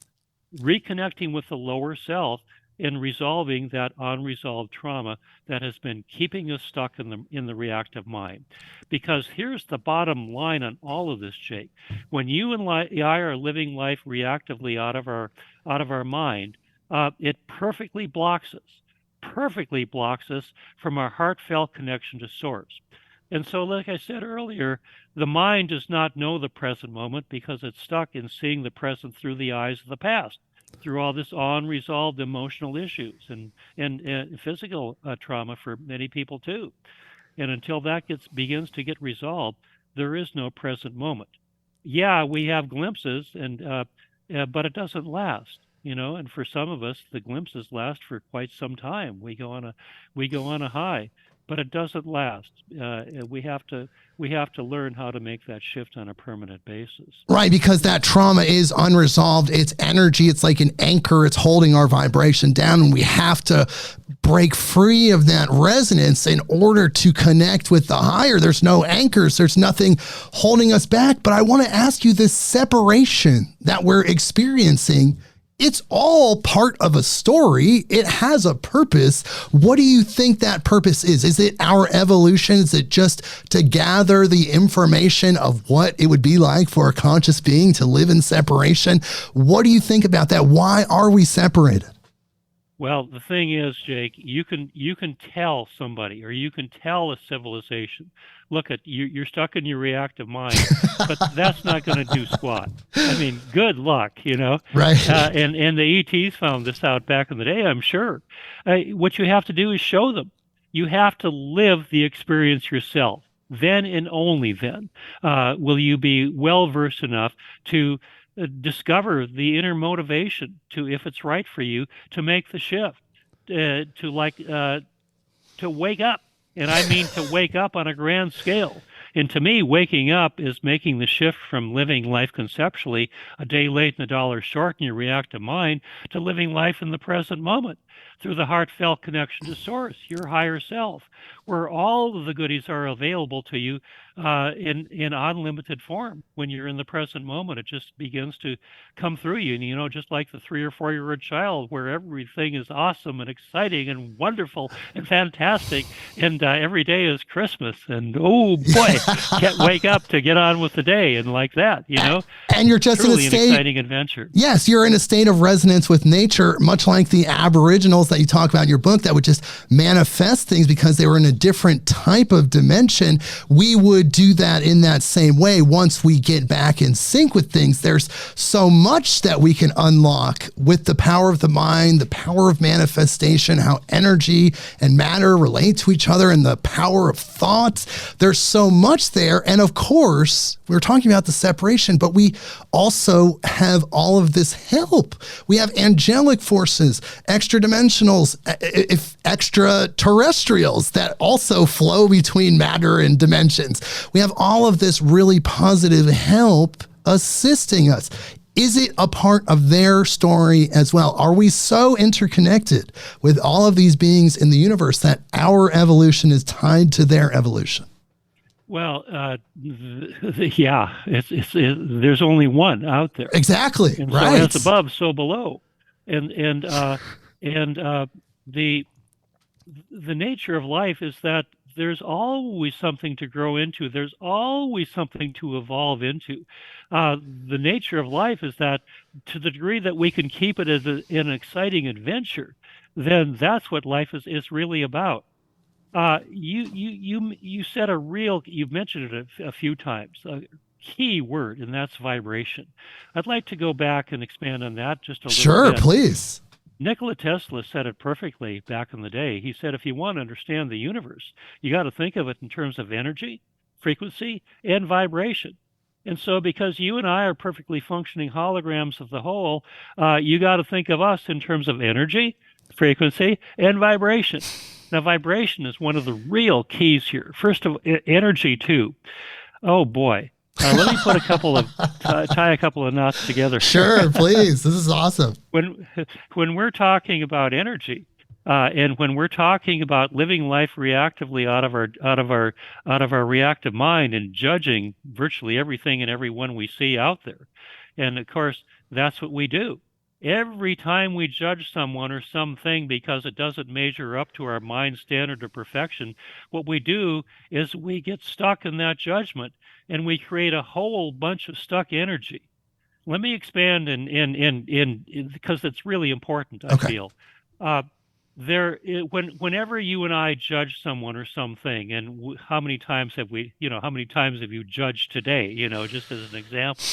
Reconnecting with the lower self and resolving that unresolved trauma that has been keeping us stuck in the reactive mind. Because here's the bottom line on all of this, Jake. When you and I are living life reactively out of our mind, it perfectly blocks us from our heartfelt connection to source. And so, like I said earlier, the mind does not know the present moment because it's stuck in seeing the present through the eyes of the past, through all this unresolved emotional issues and physical trauma for many people too. And until that begins to get resolved, there is no present moment. Yeah, we have glimpses, but it doesn't last. And for some of us, the glimpses last for quite some time. We go on a high, but it doesn't last. We have to learn how to make that shift on a permanent basis. Right, because that trauma is unresolved. It's energy. It's like an anchor. It's holding our vibration down, and we have to break free of that resonance in order to connect with the higher. There's no anchors. There's nothing holding us back. But I want to ask you, this separation that we're experiencing, it's all part of a story. It has a purpose. What do you think that purpose is? Is it our evolution? Is it just to gather the information of what it would be like for a conscious being to live in separation? What do you think about that? Why are we separated? Well, the thing is, Jake, you can tell somebody, or you can tell a civilization, look, you're stuck in your reactive mind, but that's not going to do squat. I mean, good luck, Right. And the ETs found this out back in the day, I'm sure. What you have to do is show them. You have to live the experience yourself. Then and only then will you be well-versed enough to discover the inner motivation to, if it's right for you, to make the shift, to wake up. And I mean to wake up on a grand scale. And to me, waking up is making the shift from living life conceptually, a day late and a dollar short in your reactive mind, to living life in the present moment through the heartfelt connection to source, your higher self, where all of the goodies are available to you in unlimited form. When you're in the present moment, it just begins to come through you. And, just like the 3 or 4-year-old child, where everything is awesome and exciting and wonderful and fantastic. And every day is Christmas. And, oh, boy, can't wake up to get on with the day. And like that, And you're just truly in a state, an exciting adventure. Yes, you're in a state of resonance with nature, much like the Aboriginals that you talk about in your book that would just manifest things because they were in a different type of dimension. We would do that in that same way once we get back in sync with things. There's so much that we can unlock with the power of the mind, the power of manifestation, how energy and matter relate to each other, and the power of thoughts. There's so much there. And of course, we were talking about the separation, but we also have all of this help. We have angelic forces, extra dimensionals, if extraterrestrials that also flow between matter and dimensions. We have all of this really positive help assisting us. Is it a part of their story as well? Are we so interconnected with all of these beings in the universe that our evolution is tied to their evolution? Well, yeah, there's only one out there. Exactly. And right. So as above, so below. And the nature of life is that there's always something to grow into. There's always something to evolve into. The nature of life is that to the degree that we can keep it as an exciting adventure, then that's what life is really about. You said you've mentioned it a few times, a key word, and that's vibration. I'd like to go back and expand on that just a little bit. Sure, please. Nikola Tesla said it perfectly back in the day. He said, if you want to understand the universe, you got to think of it in terms of energy, frequency, and vibration. And so because you and I are perfectly functioning holograms of the whole, you got to think of us in terms of energy, frequency, and vibration. Now, vibration is one of the real keys here. First of all, energy, too. Oh, boy. Let me put tie a couple of knots together. Sure, please. This is awesome. When we're talking about energy, and when we're talking about living life reactively out of our reactive mind and judging virtually everything and everyone we see out there, and of course that's what we do. Every time we judge someone or something because it doesn't measure up to our mind standard of perfection, what we do is we get stuck in that judgment and we create a whole bunch of stuck energy. Let me expand in because it's really important, I feel. Whenever you and I judge someone or something, and how many times have you judged today, just as an example.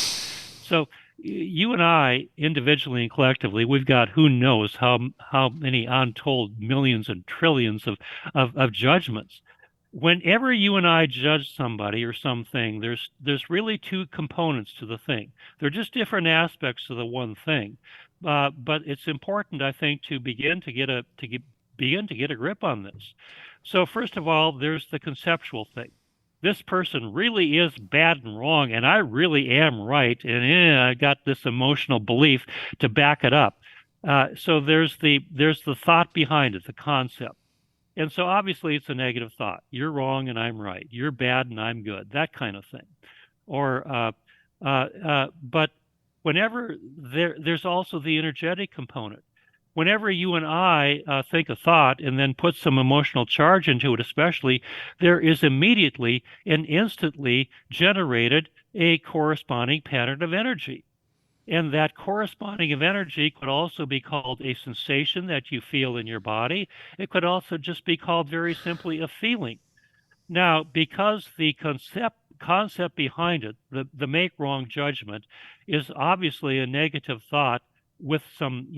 So you and I, individually and collectively, we've got who knows how many untold millions and trillions of judgments. Whenever you and I judge somebody or something, there's really two components to the thing. They're just different aspects of the one thing, but it's important, I think, to begin to get a grip on this. So first of all, there's the conceptual thing. This person really is bad and wrong, and I really am right, and I got this emotional belief to back it up. So there's the thought behind it, the concept. And so obviously it's a negative thought. You're wrong and I'm right. You're bad and I'm good. That kind of thing. But whenever there's also the energetic component. Whenever you and I think a thought and then put some emotional charge into it, especially, there is immediately and instantly generated a corresponding pattern of energy. And that corresponding of energy could also be called a sensation that you feel in your body. It could also just be called very simply a feeling. Now, because the concept behind it, the make wrong judgment, is obviously a negative thought with some,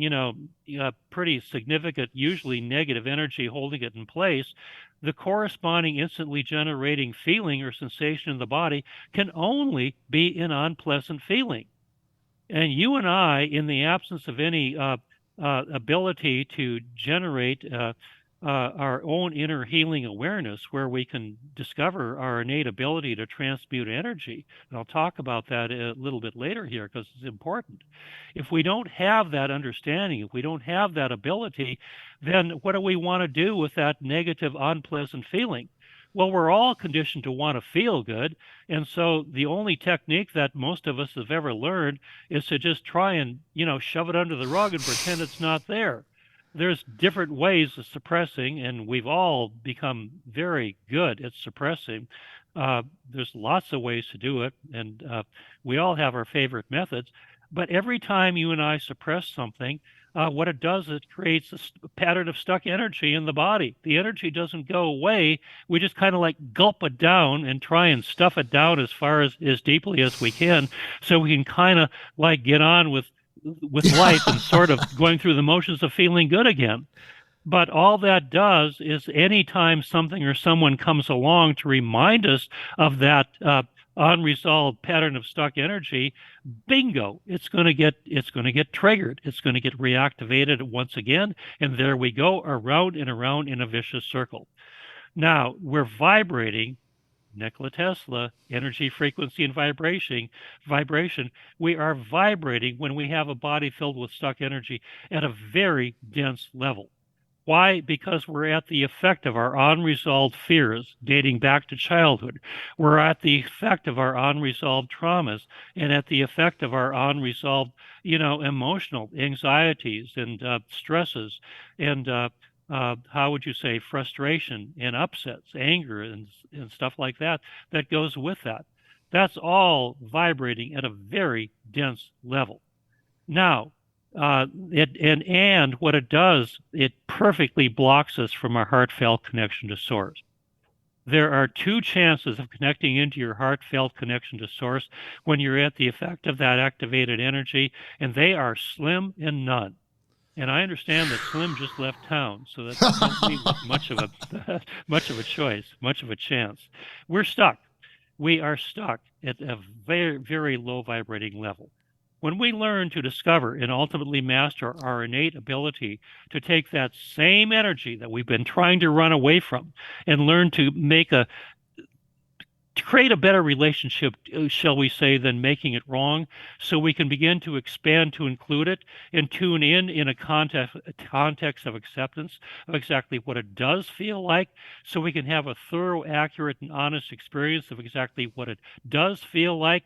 pretty significant, usually negative energy holding it in place, the corresponding instantly generating feeling or sensation in the body can only be an unpleasant feeling. And you and I, in the absence of any ability to generate our own inner healing awareness, where we can discover our innate ability to transmute energy, and I'll talk about that a little bit later here because it's important. If we don't have that understanding, if we don't have that ability, then what do we want to do with that negative, unpleasant feeling? Well, we're all conditioned to want to feel good. And so the only technique that most of us have ever learned is to just try and, shove it under the rug and pretend it's not there. There's different ways of suppressing, and we've all become very good at suppressing. There's lots of ways to do it, and we all have our favorite methods. But every time you and I suppress something, what it does is it creates a pattern of stuck energy in the body. The energy doesn't go away. We just kind of like gulp it down and try and stuff it down as deeply as we can, so we can kind of like get on with with life and sort of going through the motions of feeling good again. But all that does is anytime something or someone comes along to remind us of that unresolved pattern of stuck energy, bingo, it's going to get triggered. It's going to get reactivated once again, and there we go, around and around in a vicious circle. Now we're vibrating. Nikola Tesla, energy, frequency, and vibration. We are vibrating when we have a body filled with stuck energy at a very dense level. Why? Because we're at the effect of our unresolved fears dating back to childhood. We're at the effect of our unresolved traumas and at the effect of our unresolved, emotional anxieties and stresses and how would you say, frustration and upsets, anger and stuff like that goes with that. That's all vibrating at a very dense level. Now, and what it does, it perfectly blocks us from our heartfelt connection to Source. There are two chances of connecting into your heartfelt connection to Source when you're at the effect of that activated energy, and they are slim and none. And I understand that Slim just left town, so that doesn't leave much of a choice, much of a chance. We're stuck. We are stuck at a very, very low vibrating level. When we learn to discover and ultimately master our innate ability to take that same energy that we've been trying to run away from and learn to create a better relationship, shall we say, than making it wrong, so we can begin to expand to include it and tune in a context of acceptance of exactly what it does feel like, so we can have a thorough, accurate, and honest experience of exactly what it does feel like.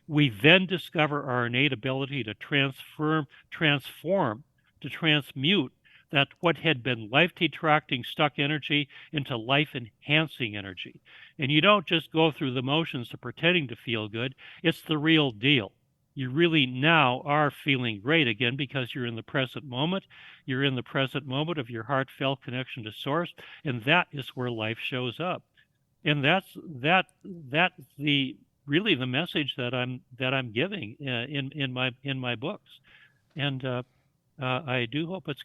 We then discover our innate ability to transform, to transmute that what had been life-detracting stuck energy into life-enhancing energy. And you don't just go through the motions of pretending to feel good. It's the real deal. You really now are feeling great again because you're in the present moment. You're in the present moment of your heartfelt connection to Source, and that is where life shows up. And that's the really the message that I'm giving in my books. And I do hope it's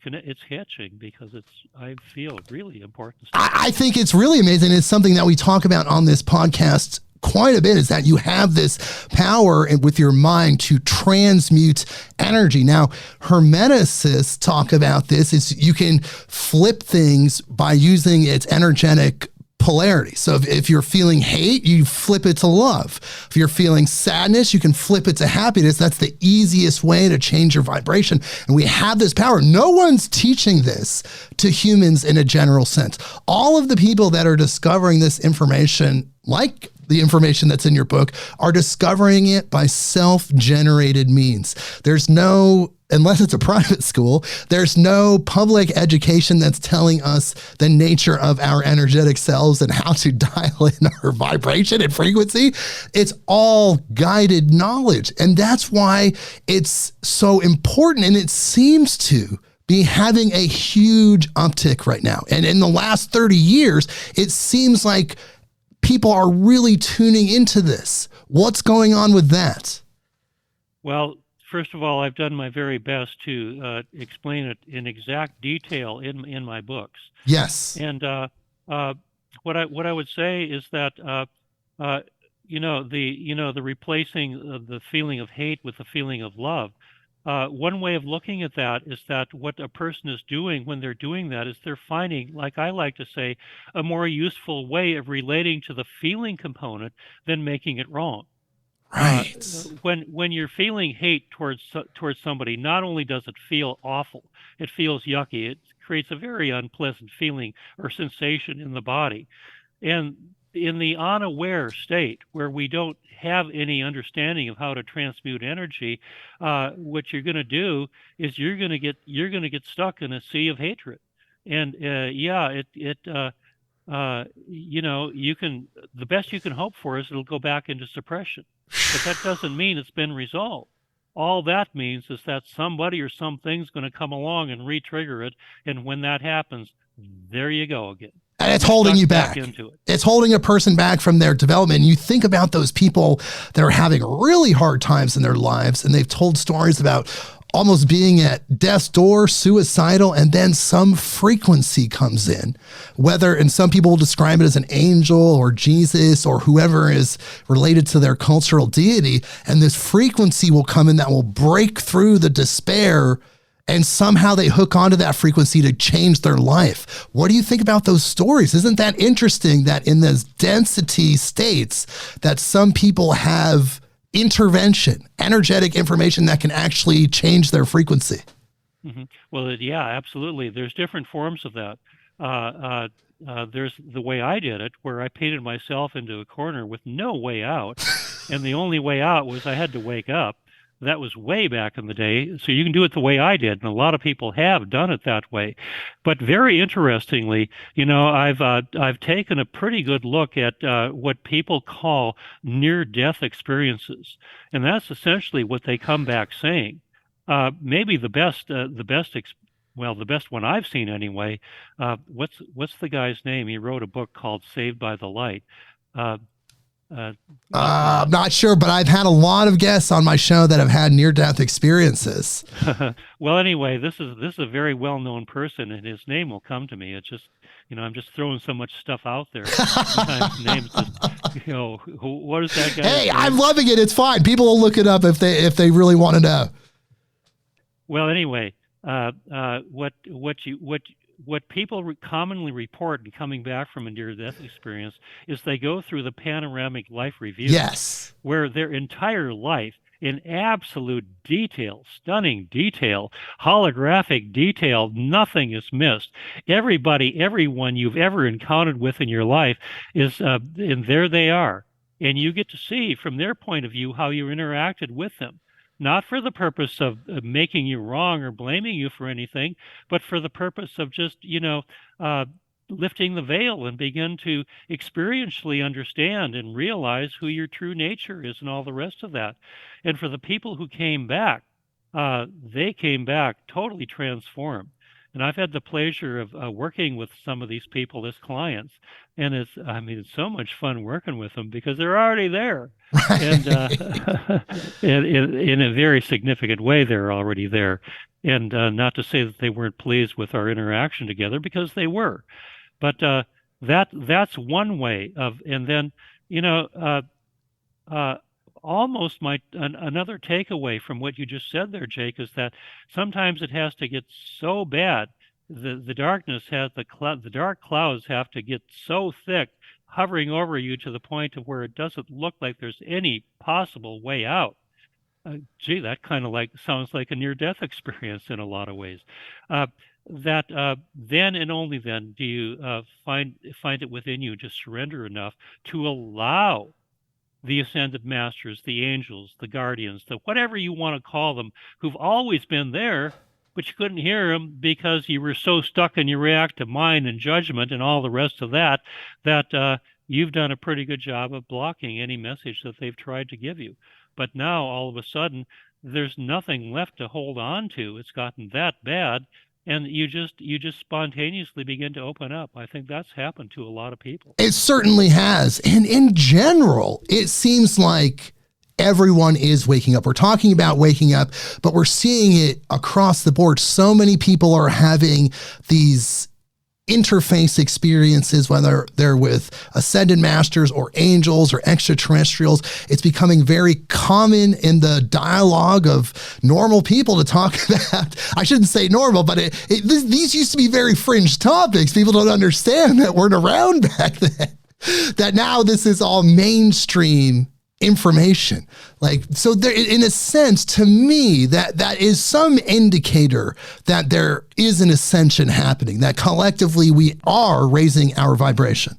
catching, because I feel really important stuff. I think it's really amazing. It's something that we talk about on this podcast quite a bit, is that you have this power with your mind to transmute energy. Now, Hermeticists talk about this, is you can flip things by using its energetic polarity. So if you're feeling hate, you flip it to love. If you're feeling sadness, you can flip it to happiness. That's the easiest way to change your vibration. And we have this power. No one's teaching this to humans in a general sense. All of the people that are discovering this information, like the information that's in your book, are discovering it by self-generated means. There's no, unless it's a private school, there's no public education that's telling us the nature of our energetic selves and how to dial in our vibration and frequency. It's all guided knowledge. And that's why it's so important. And it seems to be having a huge uptick right now. And in the last 30 years, it seems like people are really tuning into this. What's going on with that? Well, first of all, I've done my very best to explain it in exact detail in my books. Yes. And what I would say is that the replacing the feeling of hate with the feeling of love. One way of looking at that is that what a person is doing when they're doing that is they're finding, like I like to say, a more useful way of relating to the feeling component than making it wrong. Right. When you're feeling hate towards somebody, not only does it feel awful, it feels yucky. It creates a very unpleasant feeling or sensation in the body. And in the unaware state, where we don't have any understanding of how to transmute energy, what you're going to do is you're going to get stuck in a sea of hatred. And you can, the best you can hope for is it'll go back into suppression. But that doesn't mean it's been resolved. All that means is that somebody or something's going to come along and re-trigger it. And when that happens, there you go again. And it's holding you back. It's holding a person back from their development. And you think about those people that are having really hard times in their lives, and they've told stories about almost being at death's door, suicidal, and then some frequency comes in, and some people will describe it as an angel or Jesus or whoever is related to their cultural deity. And this frequency will come in that will break through the despair, and somehow they hook onto that frequency to change their life. What do you think about those stories? Isn't that interesting that in those density states that some people have intervention, energetic information that can actually change their frequency? Mm-hmm. Well, yeah, absolutely. There's different forms of that. There's the way I did it, where I painted myself into a corner with no way out. And the only way out was I had to wake up. That was way back in the day. So you can do it the way I did. And a lot of people have done it that way. But very interestingly, I've taken a pretty good look at what people call near-death experiences. And that's essentially what they come back saying. Maybe the best one I've seen anyway. What's the guy's name? He wrote a book called Saved by the Light. I'm not sure, but I've had a lot of guests on my show that have had near-death experiences. Well, anyway, this is a very well-known person, and his name will come to me. It's just, I'm just throwing so much stuff out there. Sometimes names just, what is that guy? Hey, I'm loving it. It's fine. People will look it up if they really want to know. Well, anyway, what people commonly report in coming back from a near-death experience is they go through the panoramic life review. Yes. Where their entire life, in absolute detail, stunning detail, holographic detail, nothing is missed. Everyone you've ever encountered with in your life is, and there they are. And you get to see from their point of view how you interacted with them. Not for the purpose of making you wrong or blaming you for anything, but for the purpose of just, lifting the veil and begin to experientially understand and realize who your true nature is and all the rest of that. And for the people who came back, they came back totally transformed. And I've had the pleasure of working with some of these people as clients. And it's so much fun working with them because they're already there. Right. And in a very significant way, they're already there. And not to say that they weren't pleased with our interaction together, because they were. But that's one way of, and then, almost another takeaway from what you just said there, Jake, is that sometimes it has to get so bad, the dark clouds have to get so thick, hovering over you to the point of where it doesn't look like there's any possible way out. That kind of sounds like a near-death experience in a lot of ways. Then and only then do you find it within you to surrender enough to allow the ascended masters, the angels, the guardians, whatever you want to call them, who've always been there, but you couldn't hear them because you were so stuck in your reactive mind and judgment and all the rest of that you've done a pretty good job of blocking any message that they've tried to give you. But now, all of a sudden, there's nothing left to hold on to. It's gotten that bad. And you just spontaneously begin to open up. I think that's happened to a lot of people. It certainly has. And in general, it seems like everyone is waking up. We're talking about waking up, but we're seeing it across the board. So many people are having these interface experiences, whether they're with ascended masters or angels or extraterrestrials. It's becoming very common in the dialogue of normal people to talk about. I shouldn't say normal, but these used to be very fringe topics. People don't understand that weren't around back then. That now this is all mainstream information. So there, in a sense, to me, that is some indicator that there is an ascension happening, that collectively we are raising our vibration.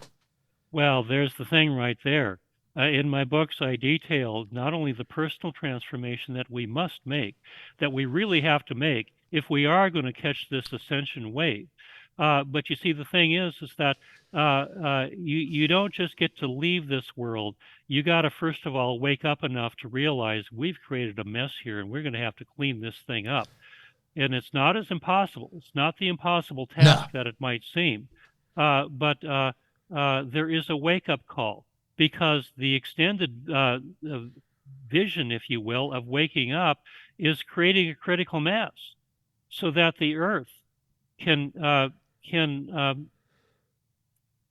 Well, there's the thing right there. In my books, I detail not only the personal transformation that we must make, that we really have to make if we are going to catch this ascension wave. But you see, the thing is that you don't just get to leave this world. You got to, first of all, wake up enough to realize we've created a mess here and we're going to have to clean this thing up. And it's not as impossible. It's not the impossible task that it might seem. But there is a wake-up call, because the extended vision, if you will, of waking up is creating a critical mass so that the Earth can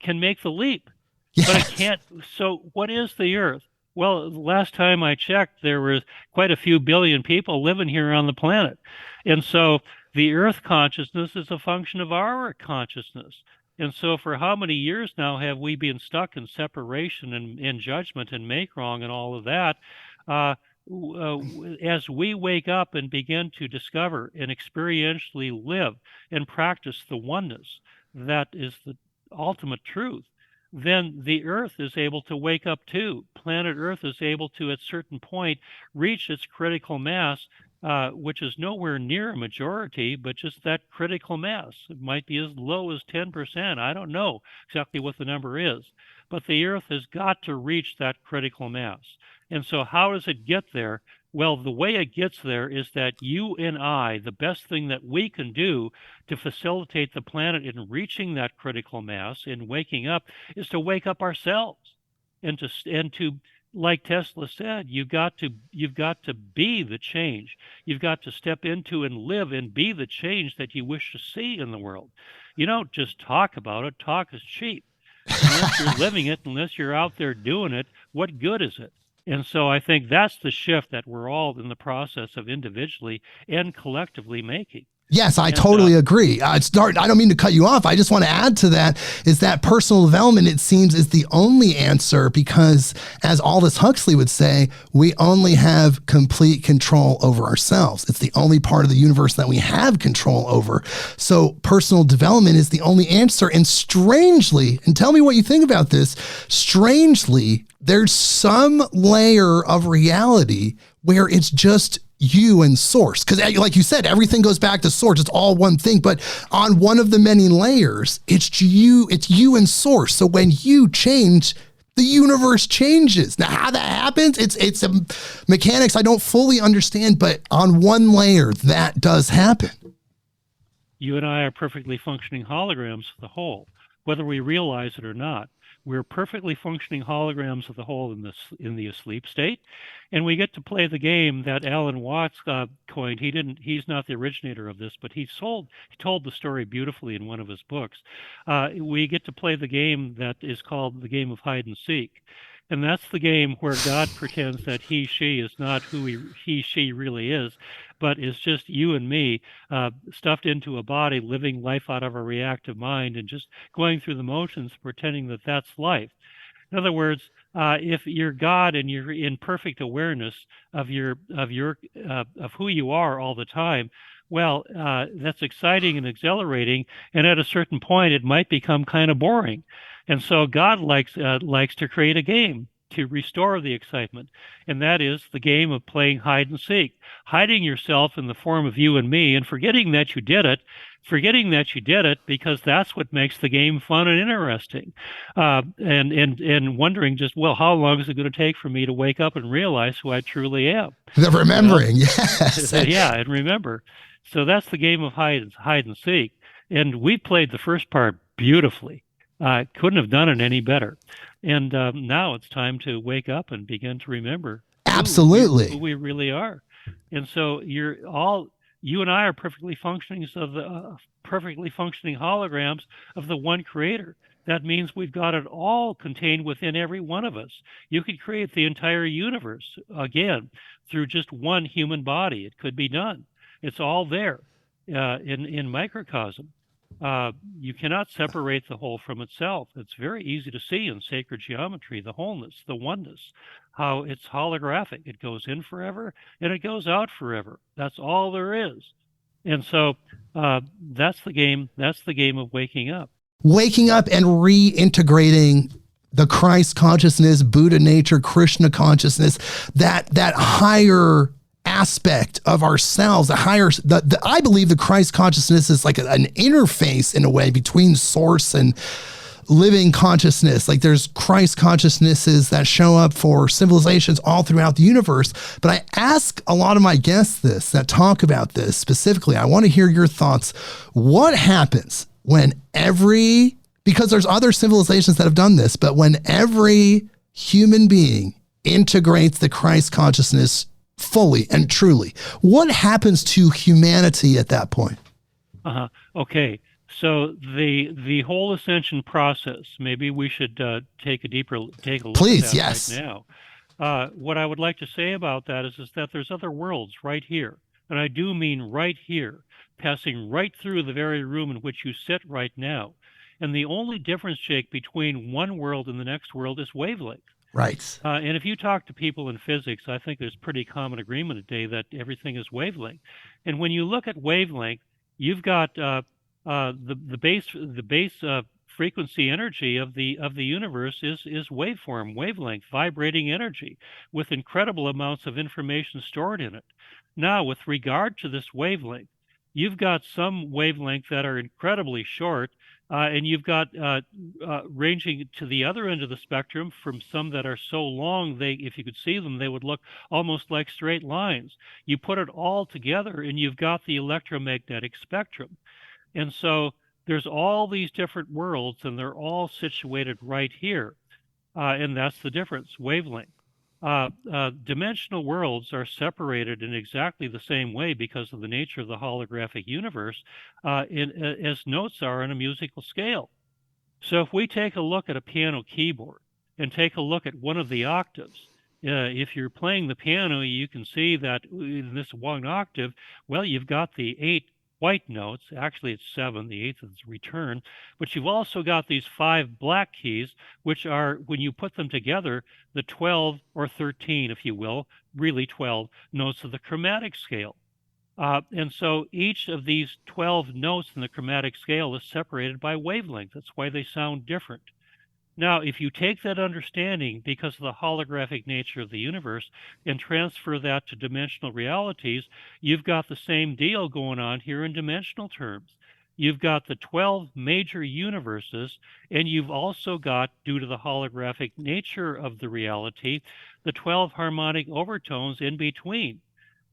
make the leap. Yes. But it can't. So what is the Earth? Well, last time I checked, there were quite a few billion people living here on the planet. And so the Earth consciousness is a function of our consciousness. And so for how many years now have we been stuck in separation and judgment and make wrong and all of that? As we wake up and begin to discover and experientially live and practice the oneness that is the ultimate truth, then the Earth is able to wake up too. Planet Earth is able to, at a certain point, reach its critical mass, which is nowhere near a majority, but just that critical mass. It might be as low as 10%. I don't know exactly what the number is. But the Earth has got to reach that critical mass. And so how does it get there? Well, the way it gets there is that you and I, the best thing that we can do to facilitate the planet in reaching that critical mass and waking up is to wake up ourselves and to like Tesla said, you've got to be the change. You've got to step into and live and be the change that you wish to see in the world. You don't just talk about it. Talk is cheap. Unless you're living it, unless you're out there doing it, what good is it? And so I think that's the shift that we're all in the process of individually and collectively making. Yes, I totally agree. I don't mean to cut you off. I just want to add to that is that personal development, it seems, is the only answer because, as Aldous Huxley would say, we only have complete control over ourselves. It's the only part of the universe that we have control over. So personal development is the only answer. And strangely, and tell me what you think about this, strangely, there's some layer of reality where it's just you and source. Because like you said, everything goes back to source. It's all one thing. But on one of the many layers, it's you and source. So when you change, the universe changes. Now, how that happens, it's a mechanics I don't fully understand, but on one layer, that does happen. You and I are perfectly functioning holograms of the whole, whether we realize it or not. We're perfectly functioning holograms of the whole in the asleep state, and we get to play the game that Alan Watts coined. He's not the originator of this, but he told the story beautifully in one of his books. We get to play the game that is called the game of hide and seek. And that's the game where God pretends that she is not who she really is, but is just you and me stuffed into a body, living life out of a reactive mind and just going through the motions, pretending that that's life. In other words, if you're God and you're in perfect awareness of who you are all the time, well, that's exciting and exhilarating. And at a certain point, it might become kind of boring. And so God likes to create a game to restore the excitement, and that is the game of playing hide and seek, hiding yourself in the form of you and me, and forgetting that you did it because that's what makes the game fun and interesting, and wondering just, well, how long is it going to take for me to wake up and realize who I truly am? The remembering, yes. Yeah, and remember. So that's the game of hide and seek, and we played the first part beautifully. Couldn't have done it any better. And now it's time to wake up and begin to remember absolutely who we really are. And so you and I are perfectly functioning holograms of the one creator. That means we've got it all contained within every one of us. You could create the entire universe again through just one human body. It could be done. It's all there in microcosm. You cannot separate the whole from itself. It's very easy to see in sacred geometry, the wholeness, the oneness, how it's holographic. It goes in forever and it goes out forever. That's all there is. And so that's the game of waking up. Waking up and reintegrating the Christ consciousness, Buddha nature, Krishna consciousness, that higher aspect of ourselves, I believe the Christ consciousness is like an interface in a way between source and living consciousness. Like there's Christ consciousnesses that show up for civilizations all throughout the universe. But I ask a lot of my guests that talk about this specifically. I want to hear your thoughts. What happens when because there's other civilizations that have done this, but when every human being integrates the Christ consciousness fully and truly, what happens to humanity at that point? Okay. So the whole ascension process, maybe we should take a look Please, at that yes. right now. What I would like to say about that is that there's other worlds right here. And I do mean right here, passing right through the very room in which you sit right now. And the only difference, Jake, between one world and the next world is wavelength. Right. And if you talk to people in physics, I think there's pretty common agreement today that everything is wavelength. And when you look at wavelength, you've got the base frequency energy of the universe is wavelength, vibrating energy with incredible amounts of information stored in it. Now, with regard to this wavelength, you've got some wavelengths that are incredibly short, and you've got ranging to the other end of the spectrum from some that are so long if you could see them, they would look almost like straight lines. You put it all together, and you've got the electromagnetic spectrum. And so there's all these different worlds, and they're all situated right here. And that's the difference, wavelength. Dimensional worlds are separated in exactly the same way because of the nature of the holographic universe, as notes are on a musical scale. So if we take a look at a piano keyboard and take a look at one of the octaves, if you're playing the piano, you can see that in this one octave, well, you've got the 8 white notes. Actually, it's 7. The 8th is return. But you've also got these 5 black keys, which are, when you put them together, the 12 or 13, if you will, really 12 notes of the chromatic scale. And so each of these 12 notes in the chromatic scale is separated by wavelength. That's why they sound different. Now, if you take that understanding, because of the holographic nature of the universe, and transfer that to dimensional realities, you've got the same deal going on here in dimensional terms. You've got the 12 major universes, and you've also got, due to the holographic nature of the reality, the 12 harmonic overtones in between.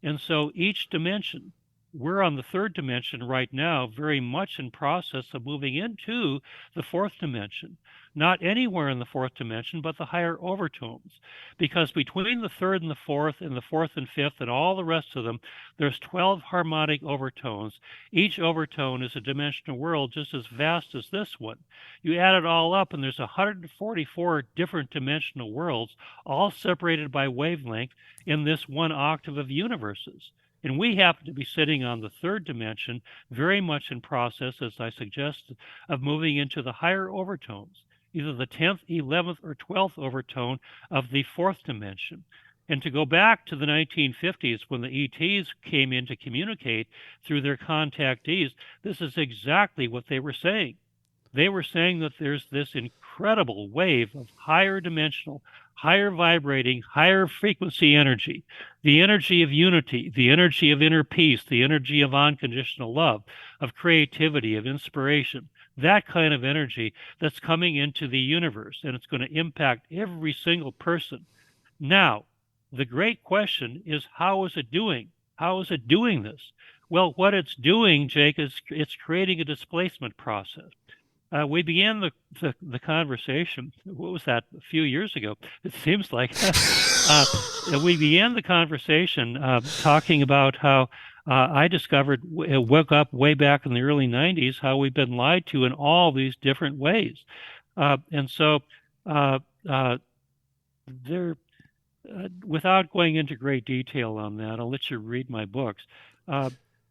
And so each dimension, we're on the 3rd dimension right now, very much in process of moving into the 4th dimension. Not anywhere in the 4th dimension, but the higher overtones. Because between the 3rd and the 4th, and the 4th and 5th, and all the rest of them, there's 12 harmonic overtones. Each overtone is a dimensional world just as vast as this one. You add it all up, and there's 144 different dimensional worlds, all separated by wavelength in this one octave of universes. And we happen to be sitting on the 3rd dimension, very much in process, as I suggested, of moving into the higher overtones, either the 10th, 11th, or 12th overtone of the 4th dimension. And to go back to the 1950s, when the ETs came in to communicate through their contactees, this is exactly what they were saying. They were saying that there's this incredible wave of higher dimensional, higher vibrating, higher frequency energy, the energy of unity, the energy of inner peace, the energy of unconditional love, of creativity, of inspiration, that kind of energy that's coming into the universe, and it's going to impact every single person. Now, the great question is, how is it doing? How is it doing this? Well, what it's doing, Jake, is it's creating a displacement process. We began the conversation, what was that, a few years ago, it seems like. We began the conversation talking about how I discovered, woke up way back in the early 90s, how we've been lied to in all these different ways. And so there, without going into great detail on that, I'll let you read my books.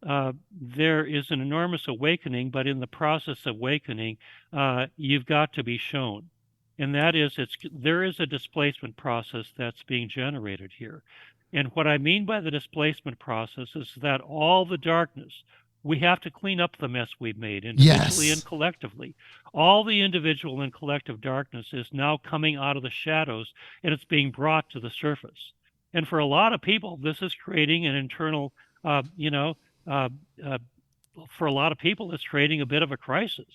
There is an enormous awakening, but in the process of awakening, you've got to be shown. And that is, there is a displacement process that's being generated here. And what I mean by the displacement process is that all the darkness, we have to clean up the mess we've made individually and collectively. All the individual and collective darkness is now coming out of the shadows, and it's being brought to the surface. And for a lot of people, this is creating an internal, for a lot of people, it's creating a bit of a crisis.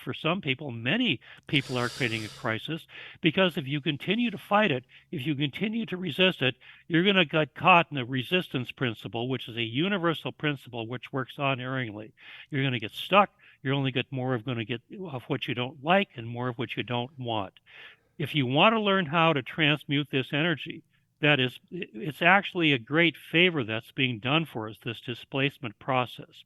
For some people, many people are creating a crisis, because if you continue to fight it, if you continue to resist it, you're going to get caught in the resistance principle, which is a universal principle which works unerringly. You're going to get stuck. You're only get more of what you don't like and more of what you don't want. If you want to learn how to transmute this energy, it's actually a great favor that's being done for us, this displacement process.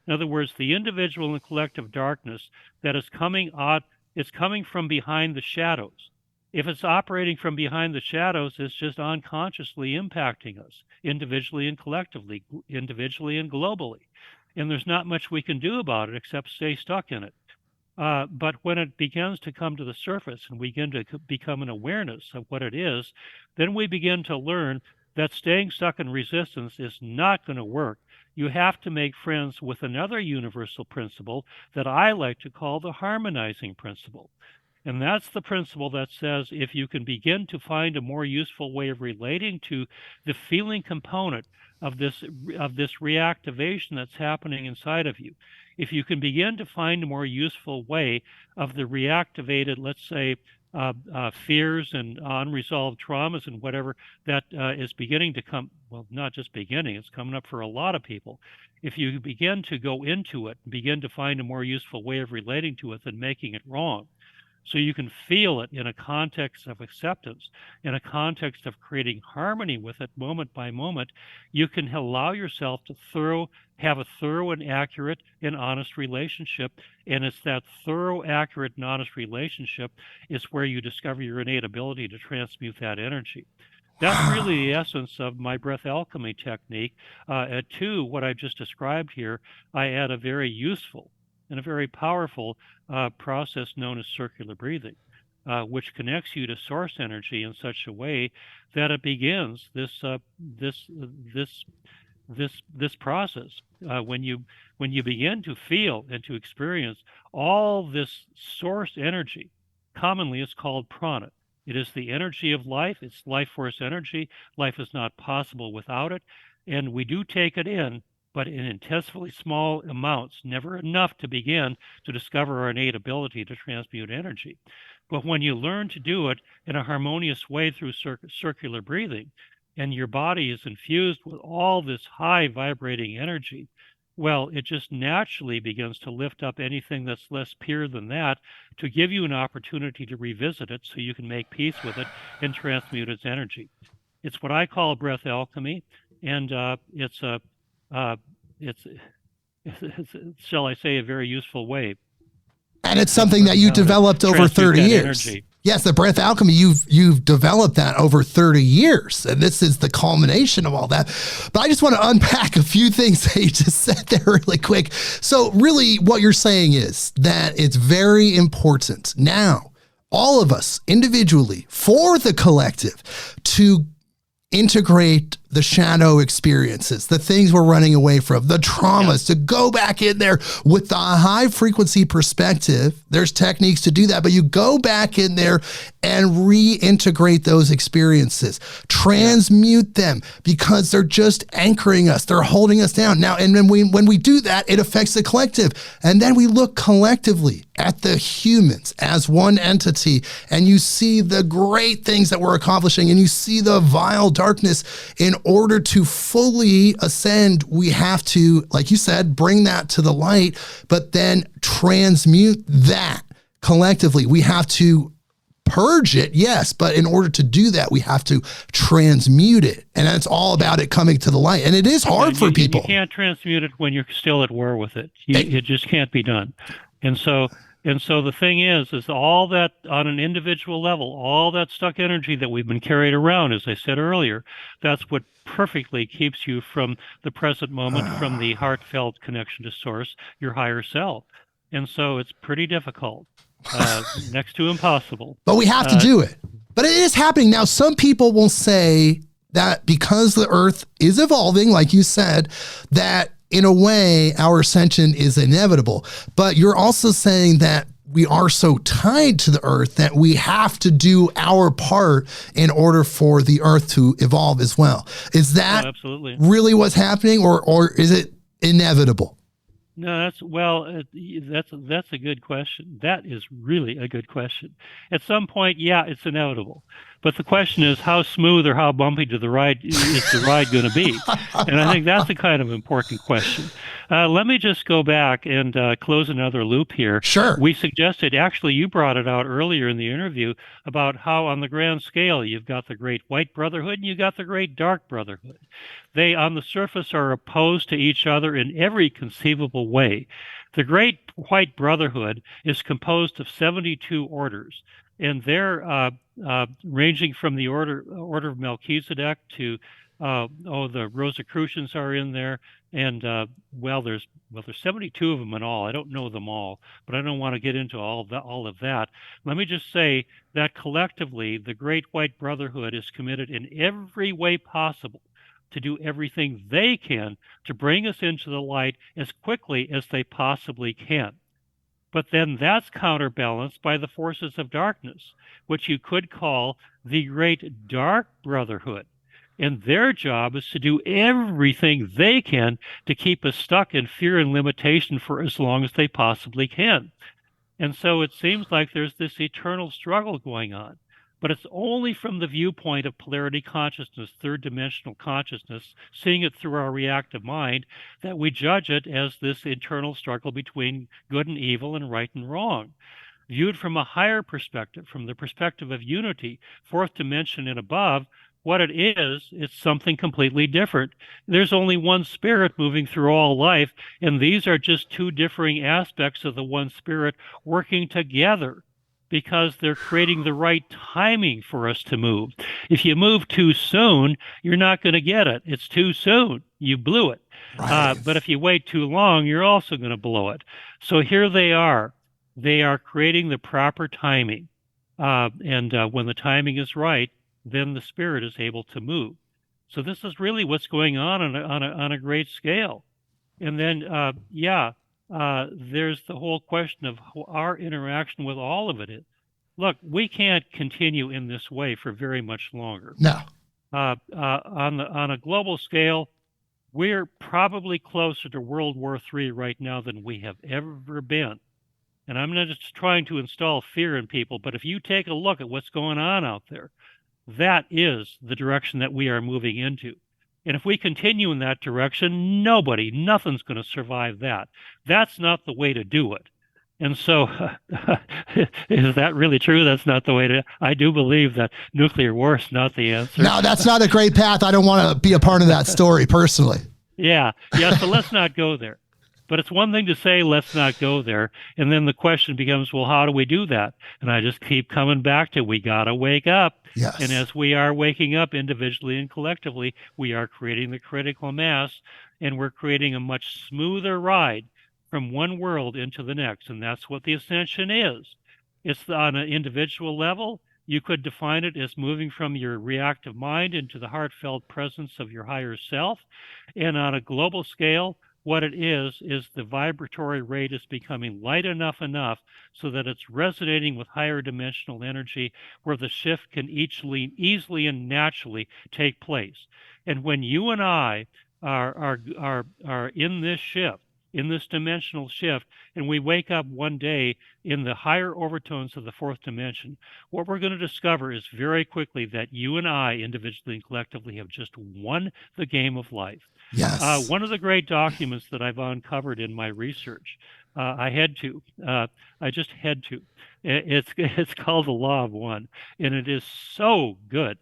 In other words, the individual and collective darkness that is coming out, it's coming from behind the shadows. If it's operating from behind the shadows, it's just unconsciously impacting us individually and collectively, individually and globally. And there's not much we can do about it except stay stuck in it. But when it begins to come to the surface and we begin to become an awareness of what it is, then we begin to learn that staying stuck in resistance is not going to work. You have to make friends with another universal principle that I like to call the harmonizing principle. And that's the principle that says if you can begin to find a more useful way of relating to the feeling component of this reactivation that's happening inside of you, if you can begin to find a more useful way of the reactivated, let's say, fears and unresolved traumas and whatever that is beginning to come, well, not just beginning, it's coming up for a lot of people. If you begin to go into it and begin to find a more useful way of relating to it than making it wrong, so you can feel it in a context of acceptance, in a context of creating harmony with it moment by moment, you can allow yourself to have a thorough and accurate and honest relationship. And it's that thorough, accurate, and honest relationship is where you discover your innate ability to transmute that energy. That's really the essence of my breath alchemy technique. To what I've just described here, I add a very useful and a very powerful process known as circular breathing, which connects you to source energy in such a way that it begins this process. When you begin to feel and to experience all this source energy, commonly it's called prana. It is the energy of life. It's life force energy. Life is not possible without it, and we do take it in, but in intensely small amounts, never enough to begin to discover our innate ability to transmute energy. But when you learn to do it in a harmonious way through circular breathing, and your body is infused with all this high vibrating energy, well, it just naturally begins to lift up anything that's less pure than that to give you an opportunity to revisit it so you can make peace with it and transmute its energy. It's what I call breath alchemy, and it's shall I say, a very useful way. And it's something that you developed over 30 years. Energy. Yes, the breath alchemy, you've developed that over 30 years. And this is the culmination of all that. But I just want to unpack a few things that you just said there really quick. So really what you're saying is that it's very important now, all of us individually, for the collective, to integrate the shadow experiences, the things we're running away from, the traumas, to go back in there with the high frequency perspective. There's techniques to do that, but you go back in there and reintegrate those experiences, transmute them, because they're just anchoring us. They're holding us down. Now, and then when we do that, it affects the collective. And then we look collectively at the humans as one entity, and you see the great things that we're accomplishing, and you see the vile darkness. In order to fully ascend, we have to, like you said, bring that to the light, but then transmute that collectively. We have to purge it, yes, but in order to do that, we have to transmute it. And that's all about it coming to the light. And it is hard for people. You can't transmute it when you're still at war with it. It just can't be done. And so the thing is all that on an individual level, all that stuck energy that we've been carried around, as I said earlier, that's what perfectly keeps you from the present moment, from the heartfelt connection to source, your higher self. And so it's pretty difficult, next to impossible. But we have to do it. But it is happening. Now, some people will say that because the earth is evolving, like you said, that in a way, our ascension is inevitable. But you're also saying that we are so tied to the earth that we have to do our part in order for the earth to evolve as well. Is that absolutely really what's happening, or is it inevitable? No, that's a good question. That is really a good question. At some point, yeah, it's inevitable. But the question is, how smooth or how bumpy is the ride going to be? And I think that's a kind of important question. Let me just go back and close another loop here. Sure. We suggested, actually, you brought it out earlier in the interview about how on the grand scale, you've got the Great White Brotherhood and you've got the Great Dark Brotherhood. They, on the surface, are opposed to each other in every conceivable way. The Great White Brotherhood is composed of 72 orders, and they're ranging from the order of Melchizedek to the Rosicrucians are in there, and there's 72 of them in all. I don't know them all, but I don't want to get into all of that. Let me just say that collectively, the Great White Brotherhood is committed in every way possible to do everything they can to bring us into the light as quickly as they possibly can. But then that's counterbalanced by the forces of darkness, which you could call the Great Dark Brotherhood. And their job is to do everything they can to keep us stuck in fear and limitation for as long as they possibly can. And so it seems like there's this eternal struggle going on. But it's only from the viewpoint of polarity consciousness, third dimensional consciousness, seeing it through our reactive mind, that we judge it as this internal struggle between good and evil and right and wrong. Viewed from a higher perspective, from the perspective of unity, fourth dimension and above, what it is, it's something completely different. There's only one spirit moving through all life, and these are just two differing aspects of the one spirit working together, because they're creating the right timing for us to move. If you move too soon, you're not going to get it. It's too soon. You blew it. Right. But if you wait too long, you're also going to blow it. So here they are. They are creating the proper timing. And when the timing is right, then the spirit is able to move. So this is really what's going on a great scale. And then, there's the whole question of our interaction with all of it is. Look, we can't continue in this way for very much longer. No. On a global scale, we're probably closer to World War III right now than we have ever been. And I'm not just trying to install fear in people, but if you take a look at what's going on out there, that is the direction that we are moving into. And if we continue in that direction, nothing's going to survive that. That's not the way to do it. And so, is that really true? That's not the way to. I do believe that nuclear war is not the answer. No, that's not a great path. I don't want to be a part of that story personally. Yeah. So let's not go there. But it's one thing to say, let's not go there. And then the question becomes, well, how do we do that? And I just keep coming back to, we got to wake up. Yes. And as we are waking up individually and collectively, we are creating the critical mass, and we're creating a much smoother ride from one world into the next. And that's what the ascension is. It's on an individual level. You could define it as moving from your reactive mind into the heartfelt presence of your higher self. And on a global scale, what it is the vibratory rate is becoming light enough so that it's resonating with higher dimensional energy, where the shift can easily and naturally take place. And when you and I are in this shift, in this dimensional shift, and we wake up one day in the higher overtones of the fourth dimension, what we're going to discover is very quickly that you and I, individually and collectively, have just won the game of life. Yes. One of the great documents that I've uncovered in my research, I just had to. It's called The Law of One, and it is so good.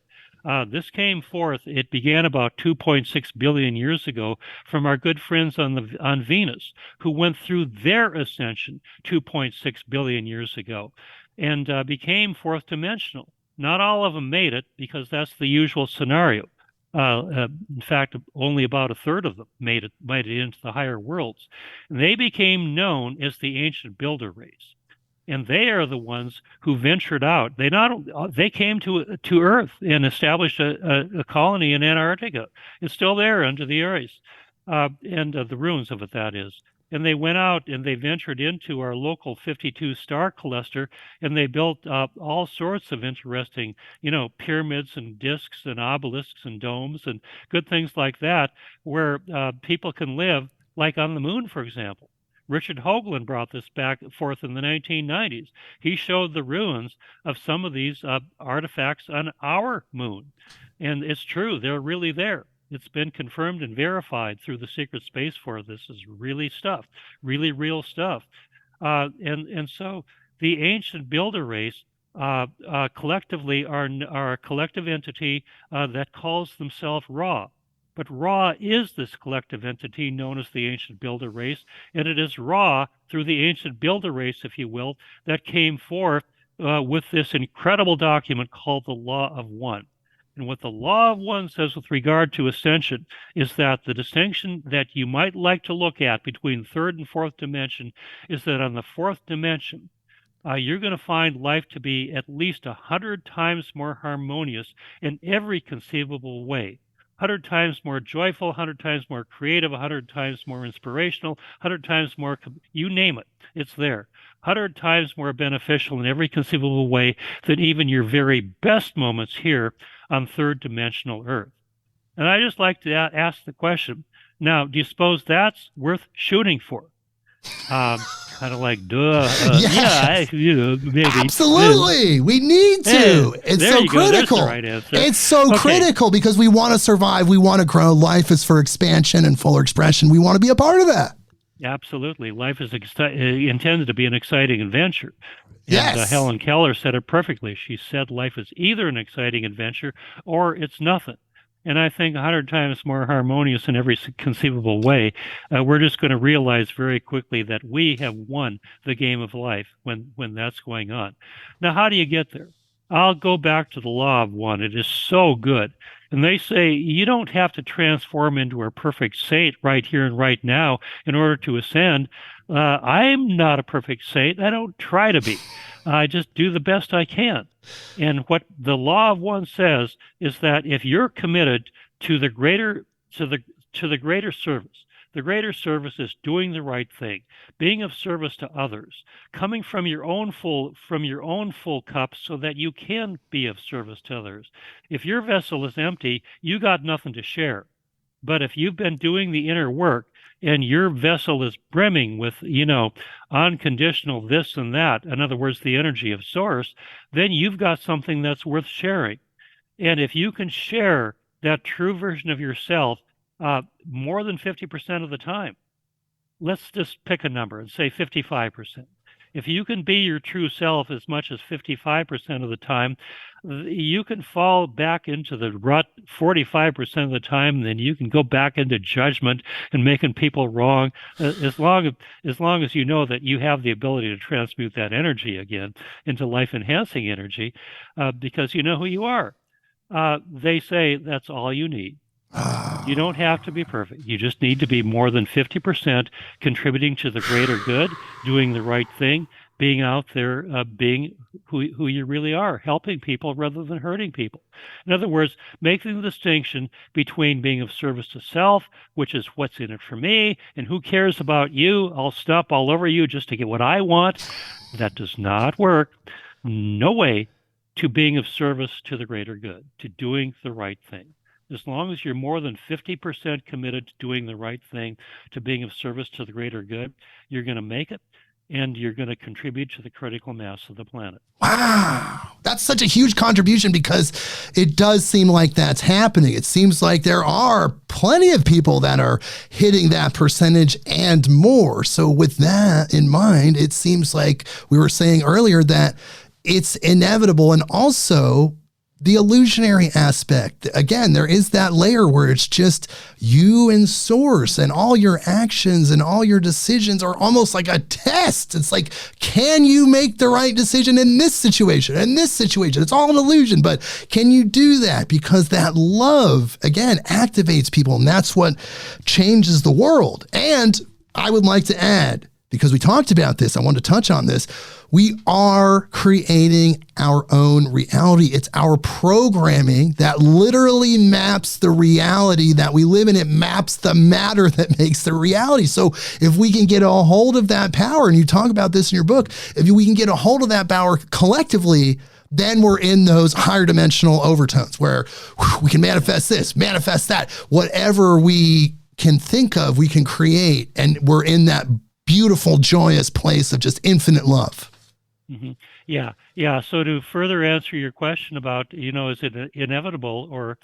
This came forth, it began about 2.6 billion years ago from our good friends on Venus, who went through their ascension 2.6 billion years ago and became fourth dimensional. Not all of them made it, because that's the usual scenario. In fact, only about a third of them made it into the higher worlds. And they became known as the ancient builder race. And they are the ones who ventured out. They came to Earth and established a colony in Antarctica. It's still there under the ice, and the ruins of it, that is. And they went out and they ventured into our local 52 star cluster, and they built all sorts of interesting, pyramids and discs and obelisks and domes and good things like that, where people can live, like on the moon, for example. Richard Hoagland brought this back forth in the 1990s. He showed the ruins of some of these artifacts on our moon. And it's true, they're really there. It's been confirmed and verified through the Secret Space Force. This is really stuff, really real stuff. And so the ancient builder race collectively are a collective entity that calls themselves Ra. But Ra is this collective entity known as the ancient builder race, and it is Ra, through the ancient builder race, if you will, that came forth with this incredible document called the Law of One. And what the Law of One says with regard to ascension is that the distinction that you might like to look at between third and fourth dimension is that on the fourth dimension, you're going to find life to be at least 100 times more harmonious in every conceivable way. 100 times more joyful, 100 times more creative, 100 times more inspirational, 100 times more, you name it, it's there. 100 times more beneficial in every conceivable way than even your very best moments here on third dimensional Earth. And I just like to ask the question, now, do you suppose that's worth shooting for? Kind of like, duh. Yes. Maybe. Absolutely. We need to. It's so critical. Right answer. It's so critical because we want to survive. We want to grow. Life is for expansion and fuller expression. We want to be a part of that. Absolutely. Life is intended to be an exciting adventure. Yes. And Helen Keller said it perfectly. She said life is either an exciting adventure or it's nothing. And I think 100 times more harmonious in every conceivable way. We're just going to realize very quickly that we have won the game of life when that's going on. Now, how do you get there? I'll go back to the Law of One. It is so good. And they say you don't have to transform into a perfect saint right here and right now in order to ascend. I'm not a perfect saint. I don't try to be. I just do the best I can. And what the Law of One says is that if you're committed to the greater service, the greater service is doing the right thing, being of service to others, coming from your own full cup so that you can be of service to others. If your vessel is empty, you got nothing to share. But if you've been doing the inner work and your vessel is brimming with, unconditional this and that, in other words, the energy of source, then you've got something that's worth sharing. And if you can share that true version of yourself more than 50% of the time, let's just pick a number and say 55%. If you can be your true self as much as 55% of the time, you can fall back into the rut 45% of the time, and then you can go back into judgment and making people wrong, as long as you know that you have the ability to transmute that energy again into life-enhancing energy, because you know who you are. They say that's all you need. You don't have to be perfect. You just need to be more than 50% contributing to the greater good, doing the right thing, being out there, being who you really are, helping people rather than hurting people. In other words, making the distinction between being of service to self, which is what's in it for me, and who cares about you. I'll stop all over you just to get what I want. That does not work. No way. To being of service to the greater good, to doing the right thing. As long as you're more than 50% committed to doing the right thing, to being of service to the greater good, you're going to make it, and you're going to contribute to the critical mass of the planet. Wow. That's such a huge contribution because it does seem like that's happening. It seems like there are plenty of people that are hitting that percentage and more. So with that in mind, it seems like we were saying earlier that it's inevitable, and also the illusionary aspect. Again, there is that layer where it's just you and source, and all your actions and all your decisions are almost like a test. It's like, can you make the right decision in this situation, in this situation? It's all an illusion, but can you do that? Because that love, again, activates people, and that's what changes the world. And I would like to add, because we talked about this, I want to touch on this. We are creating our own reality. It's our programming that literally maps the reality that we live in. It maps the matter that makes the reality. So if we can get a hold of that power, and you talk about this in your book, if we can get a hold of that power collectively, then we're in those higher dimensional overtones where we can manifest this, manifest that, whatever we can think of, we can create, and we're in that beautiful, joyous place of just infinite love. Mm-hmm. Yeah. So to further answer your question about, is it inevitable or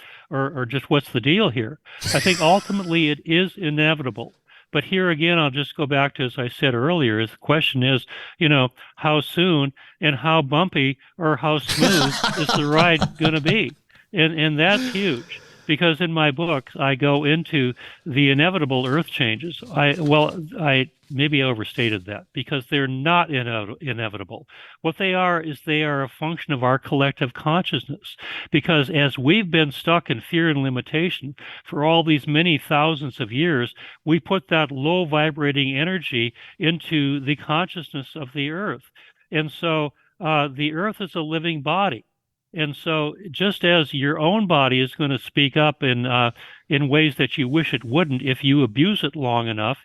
just what's the deal here? I think ultimately it is inevitable. But here again, I'll just go back to, as I said earlier, the question is, how soon and how bumpy or how smooth is the ride going to be? And that's huge. Because in my book, I go into the inevitable earth changes. I maybe overstated that because they're not inevitable. What they are is they are a function of our collective consciousness. Because as we've been stuck in fear and limitation for all these many thousands of years, we put that low vibrating energy into the consciousness of the earth. And so the earth is a living body. And so just as your own body is going to speak up in ways that you wish it wouldn't if you abuse it long enough,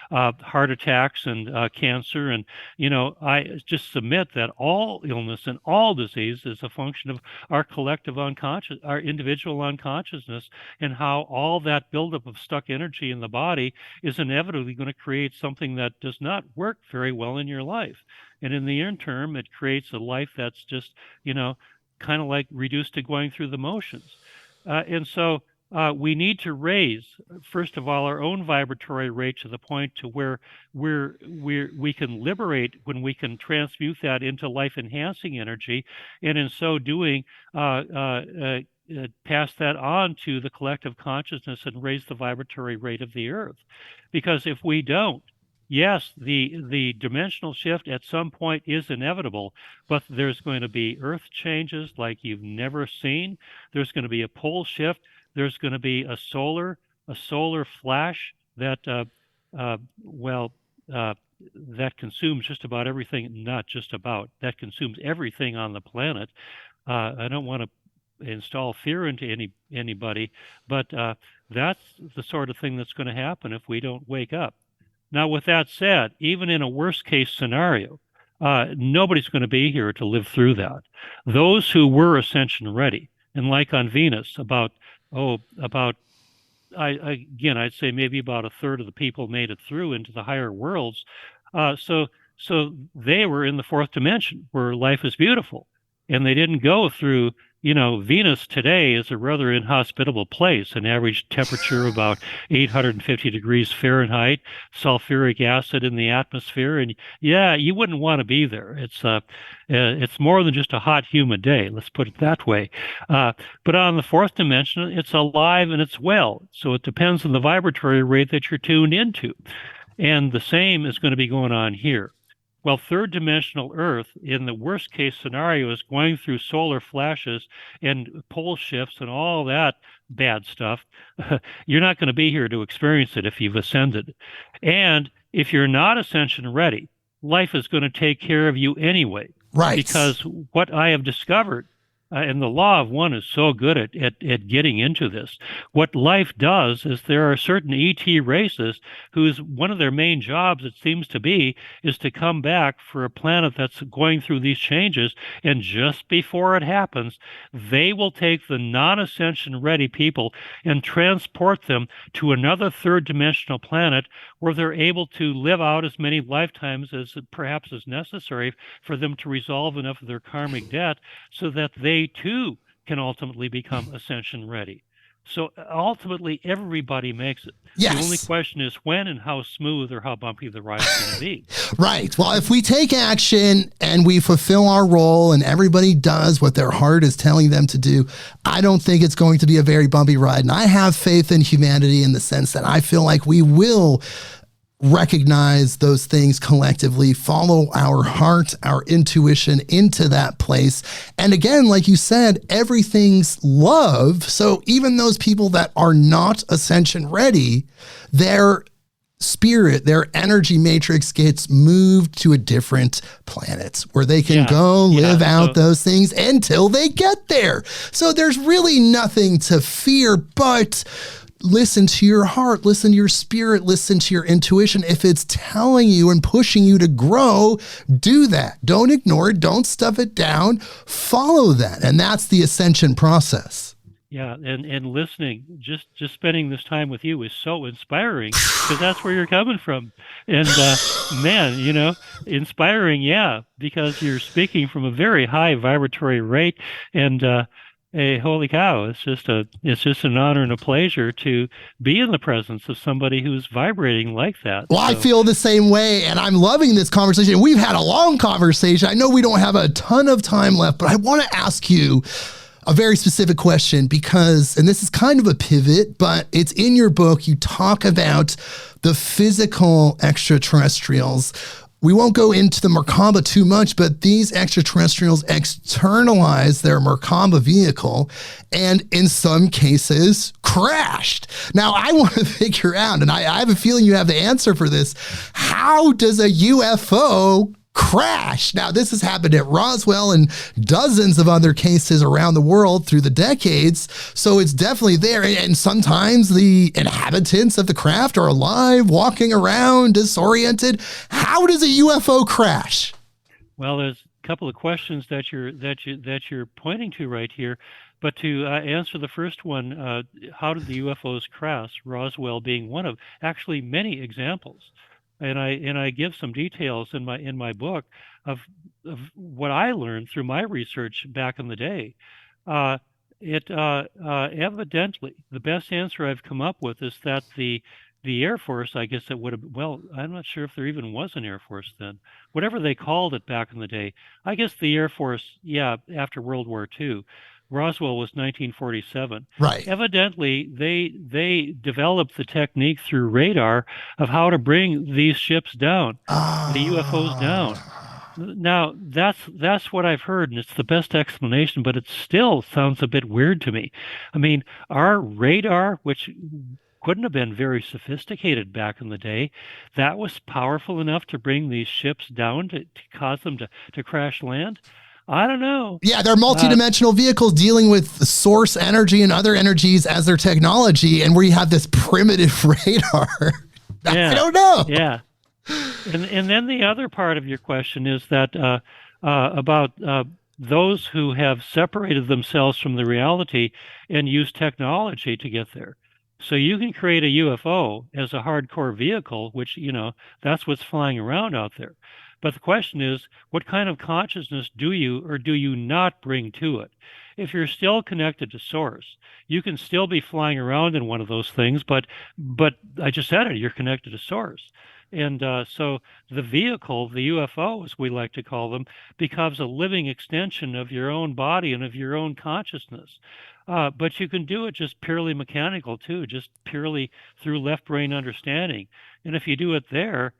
heart attacks and cancer. And, I just submit that all illness and all disease is a function of our collective unconscious, our individual unconsciousness, and how all that buildup of stuck energy in the body is inevitably going to create something that does not work very well in your life. And in the interim, it creates a life that's just, kind of like reduced to going through the motions. And so we need to raise, first of all, our own vibratory rate to the point to where we can liberate when we can transmute that into life-enhancing energy, and in so doing, pass that on to the collective consciousness and raise the vibratory rate of the earth. Because if we don't, yes, the dimensional shift at some point is inevitable, but there's going to be earth changes like you've never seen. There's going to be a pole shift. There's going to be a solar flash that that consumes just about everything, not just about, that consumes everything on the planet. I don't want to install fear into anybody, but that's the sort of thing that's going to happen if we don't wake up. Now, with that said, even in a worst-case scenario, nobody's going to be here to live through that. Those who were ascension ready, and like on Venus, I'd say maybe about a third of the people made it through into the higher worlds. So they were in the fourth dimension where life is beautiful, and they didn't go through. Venus today is a rather inhospitable place, an average temperature of about 850 degrees Fahrenheit, sulfuric acid in the atmosphere, and you wouldn't want to be there. It's more than just a hot, humid day, let's put it that way. But on the fourth dimension, it's alive and it's well, so it depends on the vibratory rate that you're tuned into. And the same is going to be going on here. Well, third dimensional Earth, in the worst case scenario, is going through solar flashes and pole shifts and all that bad stuff. You're not going to be here to experience it if you've ascended. And if you're not ascension ready, life is going to take care of you anyway. Right. Because what I have discovered, and the law of one is so good at getting into this. What life does is there are certain ET races whose one of their main jobs, it seems to be, is to come back for a planet that's going through these changes. And just before it happens, they will take the non-ascension ready people and transport them to another third dimensional planet where they're able to live out as many lifetimes as perhaps is necessary for them to resolve enough of their karmic debt so that they too can ultimately become ascension ready. So ultimately, everybody makes it. Yes. The only question is when and how smooth or how bumpy the ride is going to be. Right. Well, if we take action and we fulfill our role and everybody does what their heart is telling them to do, I don't think it's going to be a very bumpy ride. And I have faith in humanity in the sense that I feel like we will recognize those things collectively, follow our heart, our intuition into that place. And again, like you said, everything's love. So even those people that are not ascension ready, their spirit, their energy matrix gets moved to a different planet where they can go live out those things until they get there. So there's really nothing to fear, but listen to your heart, listen to your spirit, listen to your intuition. If it's telling you and pushing you to grow, do that. Don't ignore it. Don't stuff it down. Follow that. And that's the ascension process. Yeah, and listening, just spending this time with you is so inspiring because that's where you're coming from. And man, inspiring, yeah, because you're speaking from a very high vibratory rate. And hey, holy cow, it's just an honor and a pleasure to be in the presence of somebody who's vibrating like that. Well, I So, feel the same way, and I'm loving this conversation. We've had a long conversation. I know we don't have a ton of time left, but I want to ask you a very specific question because, and this is kind of a pivot, but it's in your book. You talk about the physical extraterrestrials. We won't go into the Merkaba too much, but these extraterrestrials externalize their Merkaba vehicle and in some cases crashed. Now, I want to figure out, and I have a feeling you have the answer for this. How does a UFO crash? Now, this has happened at Roswell and dozens of other cases around the world through the decades. So it's definitely there. And sometimes the inhabitants of the craft are alive, walking around, disoriented. How does a UFO crash? well, there's a couple of questions that you're pointing to right here. But to answer the first one, how did the UFOs crash? Roswell being one of actually many examples. And I give some details in my book of what I learned through my research back in the day. Uh, it evidently the best answer I've come up with is that the Air Force, I guess it would have. Well, I'm not sure if there even was an Air Force then. Whatever they called it back in the day, I guess the Air Force, yeah, after World War II. Roswell was 1947. Right. Evidently, they developed the technique through radar of how to bring these ships down, the UFOs down. Now, that's what I've heard, and it's the best explanation, but it still sounds a bit weird to me. I mean, our radar, which couldn't have been very sophisticated back in the day, that was powerful enough to bring these ships down to cause them to crash land. I don't know. Yeah, they're multidimensional vehicles dealing with source energy and other energies as their technology, and we have this primitive radar. Yeah, I don't know. yeah. And then the other part of your question is that about those who have separated themselves from the reality and use technology to get there. So you can create a UFO as a hardcore vehicle, which, that's what's flying around out there. But the question is, what kind of consciousness do you or do you not bring to it? If you're still connected to source, you can still be flying around in one of those things, but I just said it, you're connected to source. And so the vehicle, the UFO, as we like to call them, becomes a living extension of your own body and of your own consciousness. But you can do it just purely mechanical too, just purely through left brain understanding. And if you do it there,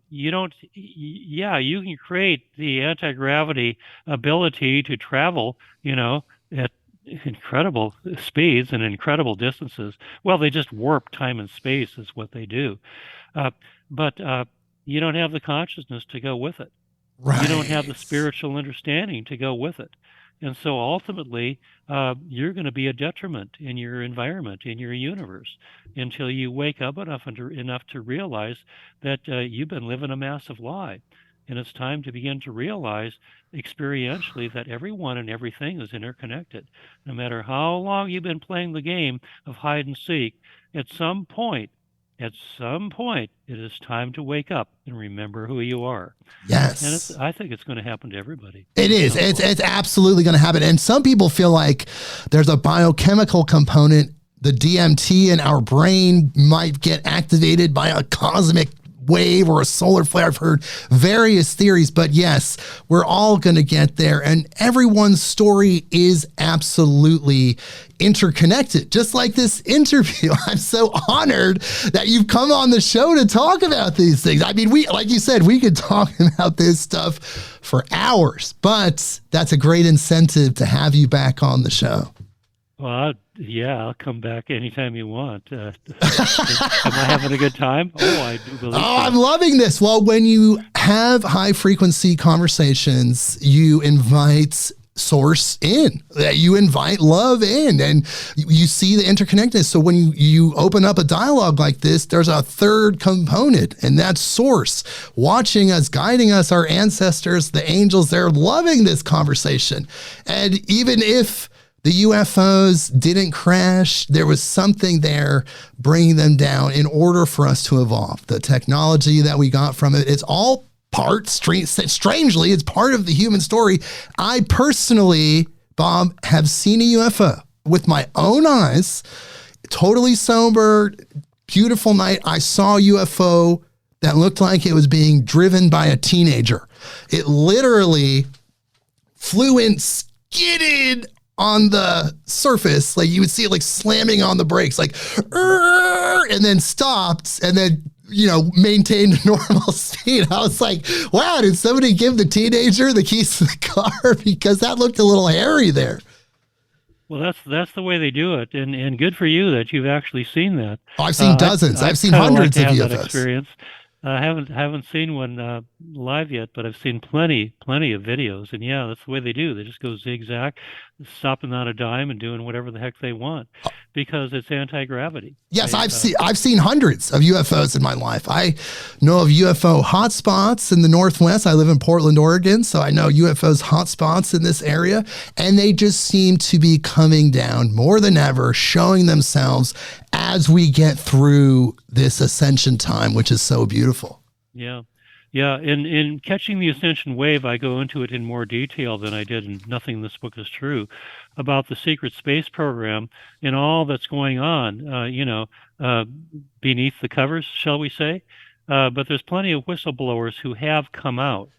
you don't, yeah, you can create the anti-gravity ability to travel, at incredible speeds and incredible distances. Well, they just warp time and space is what they do. But you don't have the consciousness to go with it. Right. You don't have the spiritual understanding to go with it. And so ultimately, you're going to be a detriment in your environment, in your universe, until you wake up enough to realize that you've been living a massive lie. And it's time to begin to realize experientially that everyone and everything is interconnected. No matter how long you've been playing the game of hide and seek, at some point, it is time to wake up and remember who you are. Yes. And I think it's going to happen to everybody. It is. It's absolutely going to happen. And some people feel like there's a biochemical component. The DMT in our brain might get activated by a cosmic wave or a solar flare. I've heard various theories, but yes, we're all going to get there. And everyone's story is absolutely interconnected, just like this interview. I'm so honored that you've come on the show to talk about these things. I mean, like you said, we could talk about this stuff for hours, but that's a great incentive to have you back on the show. Well, I'll come back anytime you want. Am I having a good time? Oh, I do believe so. I'm loving this. Well, when you have high frequency conversations, you invite source in, you invite love in, and you see the interconnectedness. So when you open up a dialogue like this, there's a third component, and that's source watching us, guiding us, our ancestors, the angels. They're loving this conversation. And even if The UFOs didn't crash. There was something there bringing them down in order for us to evolve. The technology that we got from it, it's all strangely, it's part of the human story. I personally, Bob, have seen a UFO with my own eyes, totally sober, beautiful night. I saw a UFO that looked like it was being driven by a teenager. It literally flew in, skidded on the surface. Like you would see it like slamming on the brakes, like, and then stopped and then, maintained normal speed. I was like, wow, did somebody give the teenager the keys to the car? Because that looked a little hairy there. Well, that's the way they do it, and good for you that you've actually seen that. Oh, I've seen dozens. I've seen hundreds of UFOs. That experience. I haven't seen one live yet, but I've seen plenty of videos, and yeah, that's the way they do. They just go zigzag, stopping on a dime and doing whatever the heck they want because it's anti-gravity. Yes, I've seen hundreds of UFOs in my life. I know of UFO hotspots in the Northwest. I live in Portland, Oregon, so I know UFOs hotspots in this area, and they just seem to be coming down more than ever, showing themselves as we get through this ascension time, which is so beautiful. Yeah. Yeah, in Catching the Ascension Wave, I go into it in more detail than I did in Nothing in This Book is True, about the secret space program and all that's going on, beneath the covers, shall we say. But there's plenty of whistleblowers who have come out.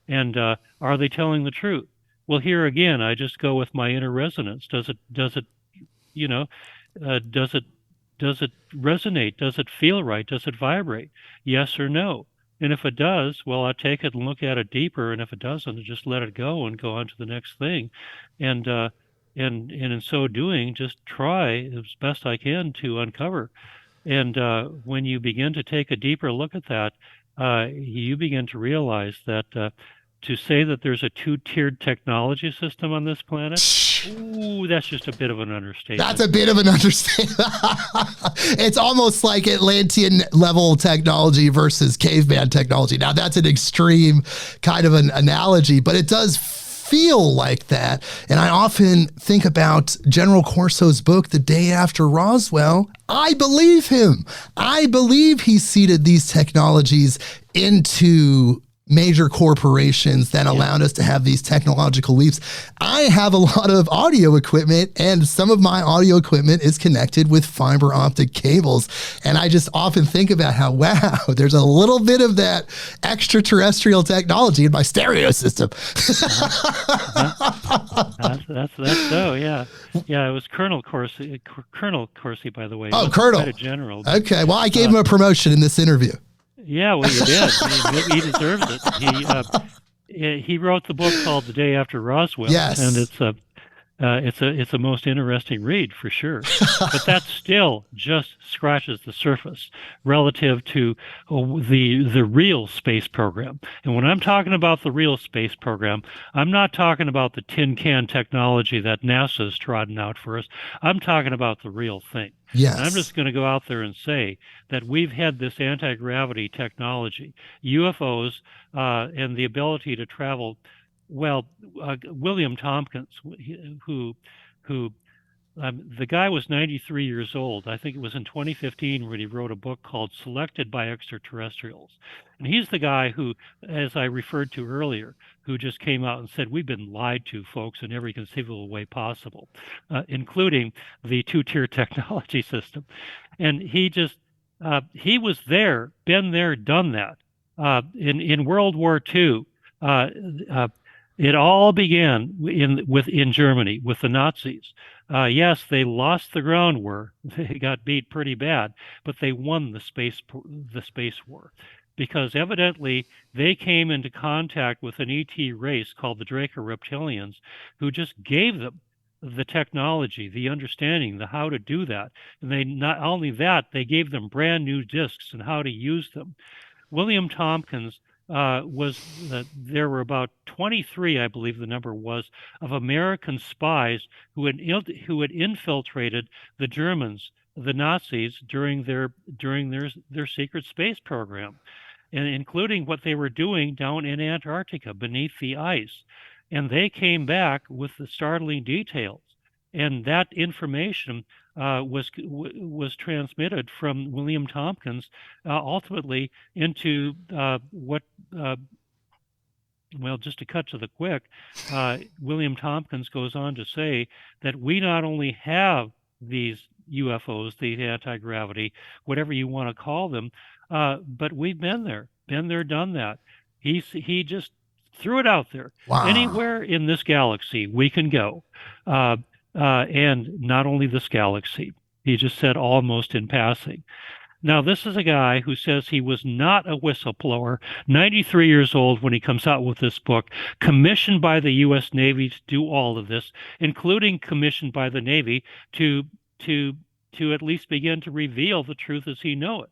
And are they telling the truth? Well, here again, I just go with my inner resonance. Does it resonate? Does it feel right? Does it vibrate? Yes or no? And if it does, well, I take it and look at it deeper. And if it doesn't, I just let it go and go on to the next thing. And in so doing, just try as best I can to uncover. And when you begin to take a deeper look at that, you begin to realize that to say that there's a two-tiered technology system on this planet, ooh, that's just a bit of an understatement. That's a bit of an understatement. It's almost like Atlantean level technology versus caveman technology. Now, that's an extreme kind of an analogy, but it does feel like that. And I often think about General Corso's book, The Day After Roswell. I believe him. I believe he seeded these technologies into major corporations that allowed us to have these technological leaps. I have a lot of audio equipment, and some of my audio equipment is connected with fiber optic cables. And I just often think about how, wow, there's a little bit of that extraterrestrial technology in my stereo system. That's so, yeah. Yeah, it was Colonel Corsi, by the way. Oh, Colonel. Quite a general. Okay, well, I gave him a promotion in this interview. Yeah, well, you did. He deserves it. He wrote the book called The Day After Roswell. Yes, and it's a most interesting read for sure. But that still just scratches the surface relative to the real space program. And when I'm talking about the real space program, I'm not talking about the tin can technology that NASA's trodden out for us. I'm talking about the real thing. Yes. And I'm just going to go out there and say that we've had this anti-gravity technology, UFOs, and the ability to travel. Well, William Tompkins, who the guy was 93 years old. I think it was in 2015 when he wrote a book called Selected by Extraterrestrials. And he's the guy who, as I referred to earlier, who just came out and said, we've been lied to, folks, in every conceivable way possible, including the two-tier technology system. And he was there, been there, done that. In World War II, it all began in Germany with the Nazis. Yes, they lost the ground war. They got beat pretty bad, but they won the space war, because evidently they came into contact with an ET race called the Draco Reptilians, who just gave them the technology, the understanding, the how to do that. And they not only that, they gave them brand new discs and how to use them. William Tompkins there were about 23, I believe the number was, of American spies who had infiltrated the Germans, the Nazis, during their secret space program, and including what they were doing down in Antarctica beneath the ice. And they came back with the startling details. And that information was transmitted from William Tompkins ultimately into what well, just to cut to the quick, William Tompkins goes on to say that we not only have these UFOs, the anti-gravity, whatever you want to call them, but we've been there, done that. He just threw it out there. Wow. Anywhere in this galaxy we can go, and not only this galaxy. He just said almost in passing. Now, this is a guy who says he was not a whistleblower, 93 years old when he comes out with this book, commissioned by the U.S. Navy to do all of this, including commissioned by the Navy to at least begin to reveal the truth as he know it.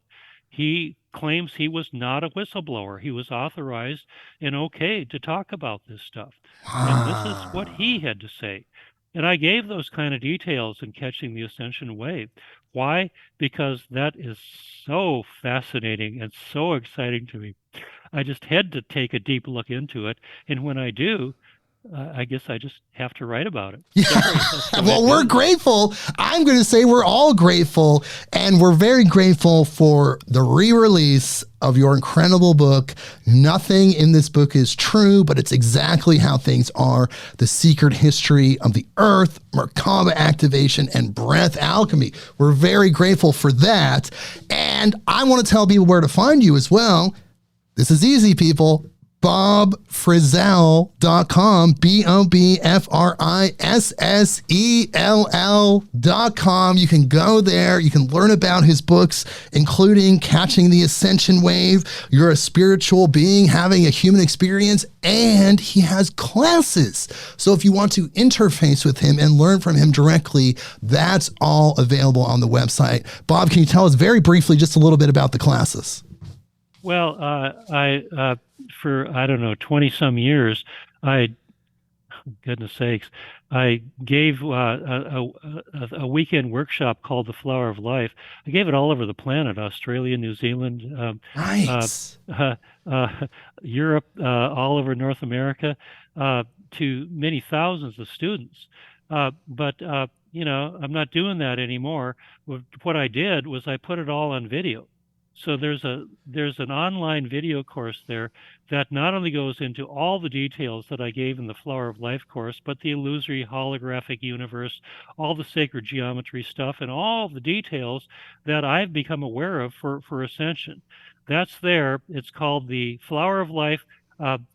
He claims he was not a whistleblower. He was authorized and okay to talk about this stuff. And this is what he had to say. And I gave those kind of details in Catching the Ascension Wave. Why? Because that is so fascinating and so exciting to me. I just had to take a deep look into it. And when I do, I guess I just have to write about it. Yeah. Well, we're grateful. I'm going to say we're all grateful. And we're very grateful for the re-release of your incredible book. Nothing in this book is true, but it's exactly how things are. The Secret History of the Earth, Merkaba Activation, and Breath Alchemy. We're very grateful for that. And I want to tell people where to find you as well. This is easy, people. BobFrissell.com, BobFrissell.com. You can go there. You can learn about his books, including Catching the Ascension Wave. You're a spiritual being having a human experience, and he has classes. So if you want to interface with him and learn from him directly, that's all available on the website. Bob, can you tell us very briefly just a little bit about the classes? Well, for, I don't know, 20 some years, goodness sakes, I gave a weekend workshop called The Flower of Life. I gave it all over the planet, Australia, New Zealand, Europe, all over North America, to many thousands of students. But I'm not doing that anymore. What I did was I put it all on video. So there's an online video course there that not only goes into all the details that I gave in the Flower of Life course, but the illusory holographic universe, all the sacred geometry stuff, and all the details that I've become aware of for Ascension. That's there. It's called the Flower of Life. Igniting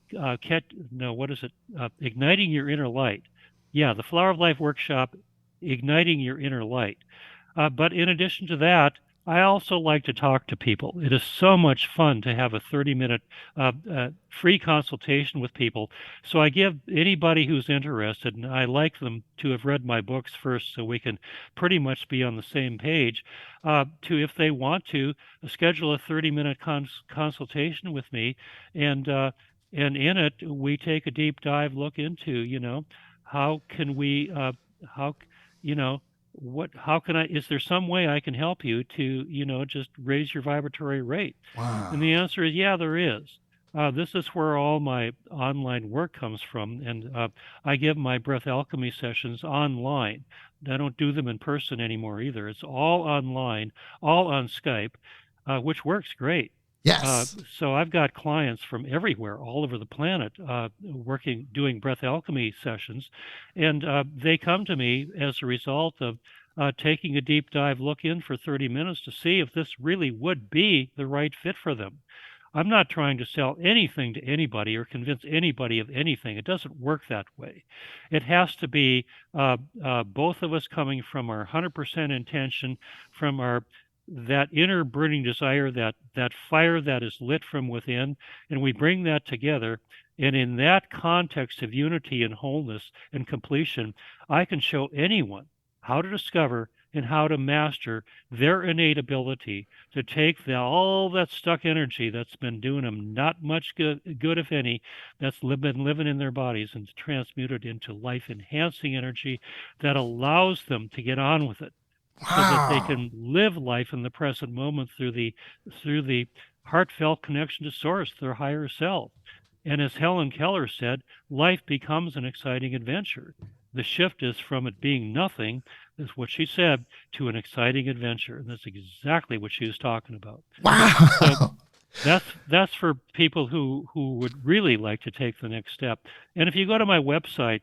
Your Inner Light. Yeah, the Flower of Life workshop, Igniting Your Inner Light. But in addition to that, I also like to talk to people. It is so much fun to have a 30-minute free consultation with people. So I give anybody who's interested, and I like them to have read my books first so we can pretty much be on the same page, to, if they want to, schedule a 30-minute consultation with me. And in it, we take a deep dive look into, how can we, how can is there some way I can help you to, just raise your vibratory rate? Wow. And the answer is, yeah, there is. This is where all my online work comes from. And I give my breath alchemy sessions online. I don't do them in person anymore either. It's all online, all on Skype, which works great. Yes. So I've got clients from everywhere, all over the planet, doing breath alchemy sessions, and they come to me as a result of taking a deep dive look in for 30 minutes to see if this really would be the right fit for them. I'm not trying to sell anything to anybody or convince anybody of anything. It doesn't work that way. It has to be both of us coming from our 100% intention, from that inner burning desire, that fire that is lit from within, and we bring that together. And in that context of unity and wholeness and completion, I can show anyone how to discover and how to master their innate ability to take all that stuck energy that's been doing them not much good, if any, that's been living in their bodies, and to transmute it into life-enhancing energy that allows them to get on with it. Wow. So that they can live life in the present moment through the heartfelt connection to Source, their higher self. And as Helen Keller said, life becomes an exciting adventure. The shift is from it being nothing, is what she said, to an exciting adventure. And that's exactly what she was talking about. Wow. So that's for people who would really like to take the next step. And if you go to my website,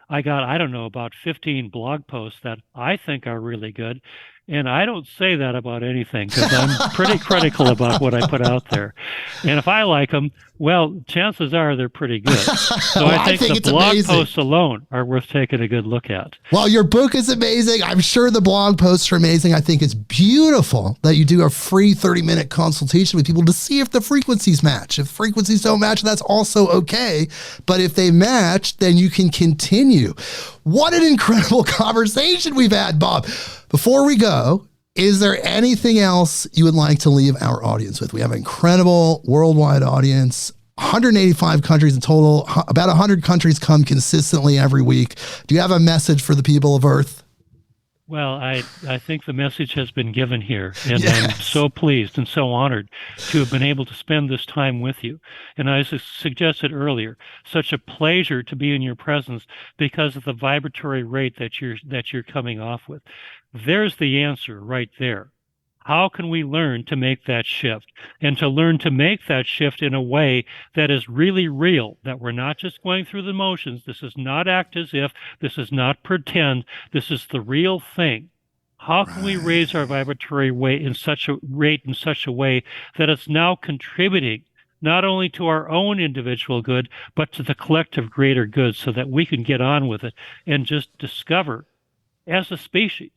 I got, I don't know, about 15 blog posts that I think are really good. And I don't say that about anything because I'm pretty critical about what I put out there. And if I like them, well, chances are they're pretty good. So Well, I think the blog posts alone are worth taking a good look at. Well, your book is amazing. I'm sure the blog posts are amazing. I think it's beautiful that you do a free 30-minute consultation with people to see if the frequencies match. If frequencies don't match, that's also okay. But if they match, then you can continue. What an incredible conversation we've had, Bob. Before we go, is there anything else you would like to leave our audience with? We have an incredible worldwide audience, 185 countries in total. About 100 countries come consistently every week. Do you have a message for the people of Earth? Well, I think the message has been given here, and Yes. I'm so pleased and so honored to have been able to spend this time with you. And as I suggested earlier, such a pleasure to be in your presence because of the vibratory rate that you're coming off with. There's the answer right there. How can we learn to make that shift, and to learn to make that shift in a way that is really real, that we're not just going through the motions? This is not act as if, this is not pretend, this is the real thing. How can we raise our vibratory rate in such a way that it's now contributing not only to our own individual good, but to the collective greater good, so that we can get on with it and just discover as a species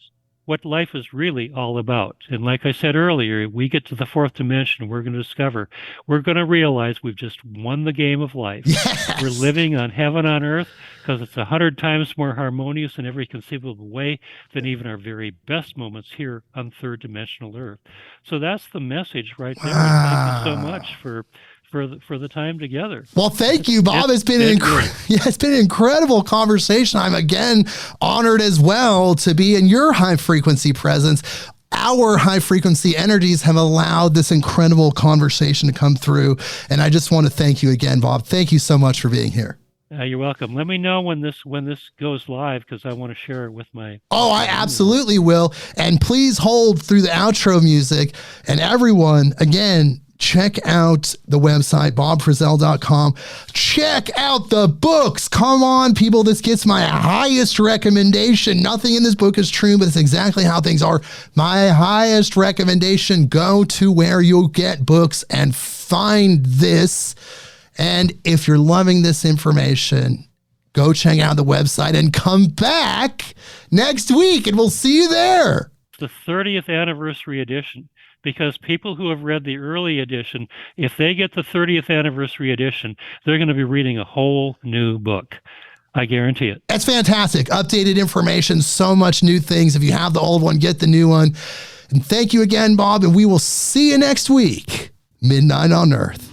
what life is really all about. And like I said earlier, we get to the fourth dimension, we're going to realize we've just won the game of life. Yes. We're living on heaven on earth because it's 100 times more harmonious in every conceivable way than even our very best moments here on third dimensional earth. So that's the message right there. Wow. Thank you so much for the time together. Well, thank you, Bob. It's been it's been an incredible conversation. I'm again honored as well to be in your high frequency presence. Our high frequency energies have allowed this incredible conversation to come through. And I just want to thank you again, Bob. Thank you so much for being here. You're welcome. Let me know when this goes live, because I want to share it with my... Oh, I absolutely will. And please hold through the outro music. And everyone, again, check out the website, bobfrissell.com. Check out the books. Come on, people. This gets my highest recommendation. Nothing in this book is true, but it's exactly how things are. My highest recommendation, go to where you'll get books and find this. And if you're loving this information, go check out the website and come back next week, and we'll see you there. The 30th anniversary edition. Because people who have read the early edition, if they get the 30th anniversary edition, they're going to be reading a whole new book. I guarantee it. That's fantastic. Updated information, so much new things. If you have the old one, get the new one. And thank you again, Bob, and we will see you next week. Midnight on Earth.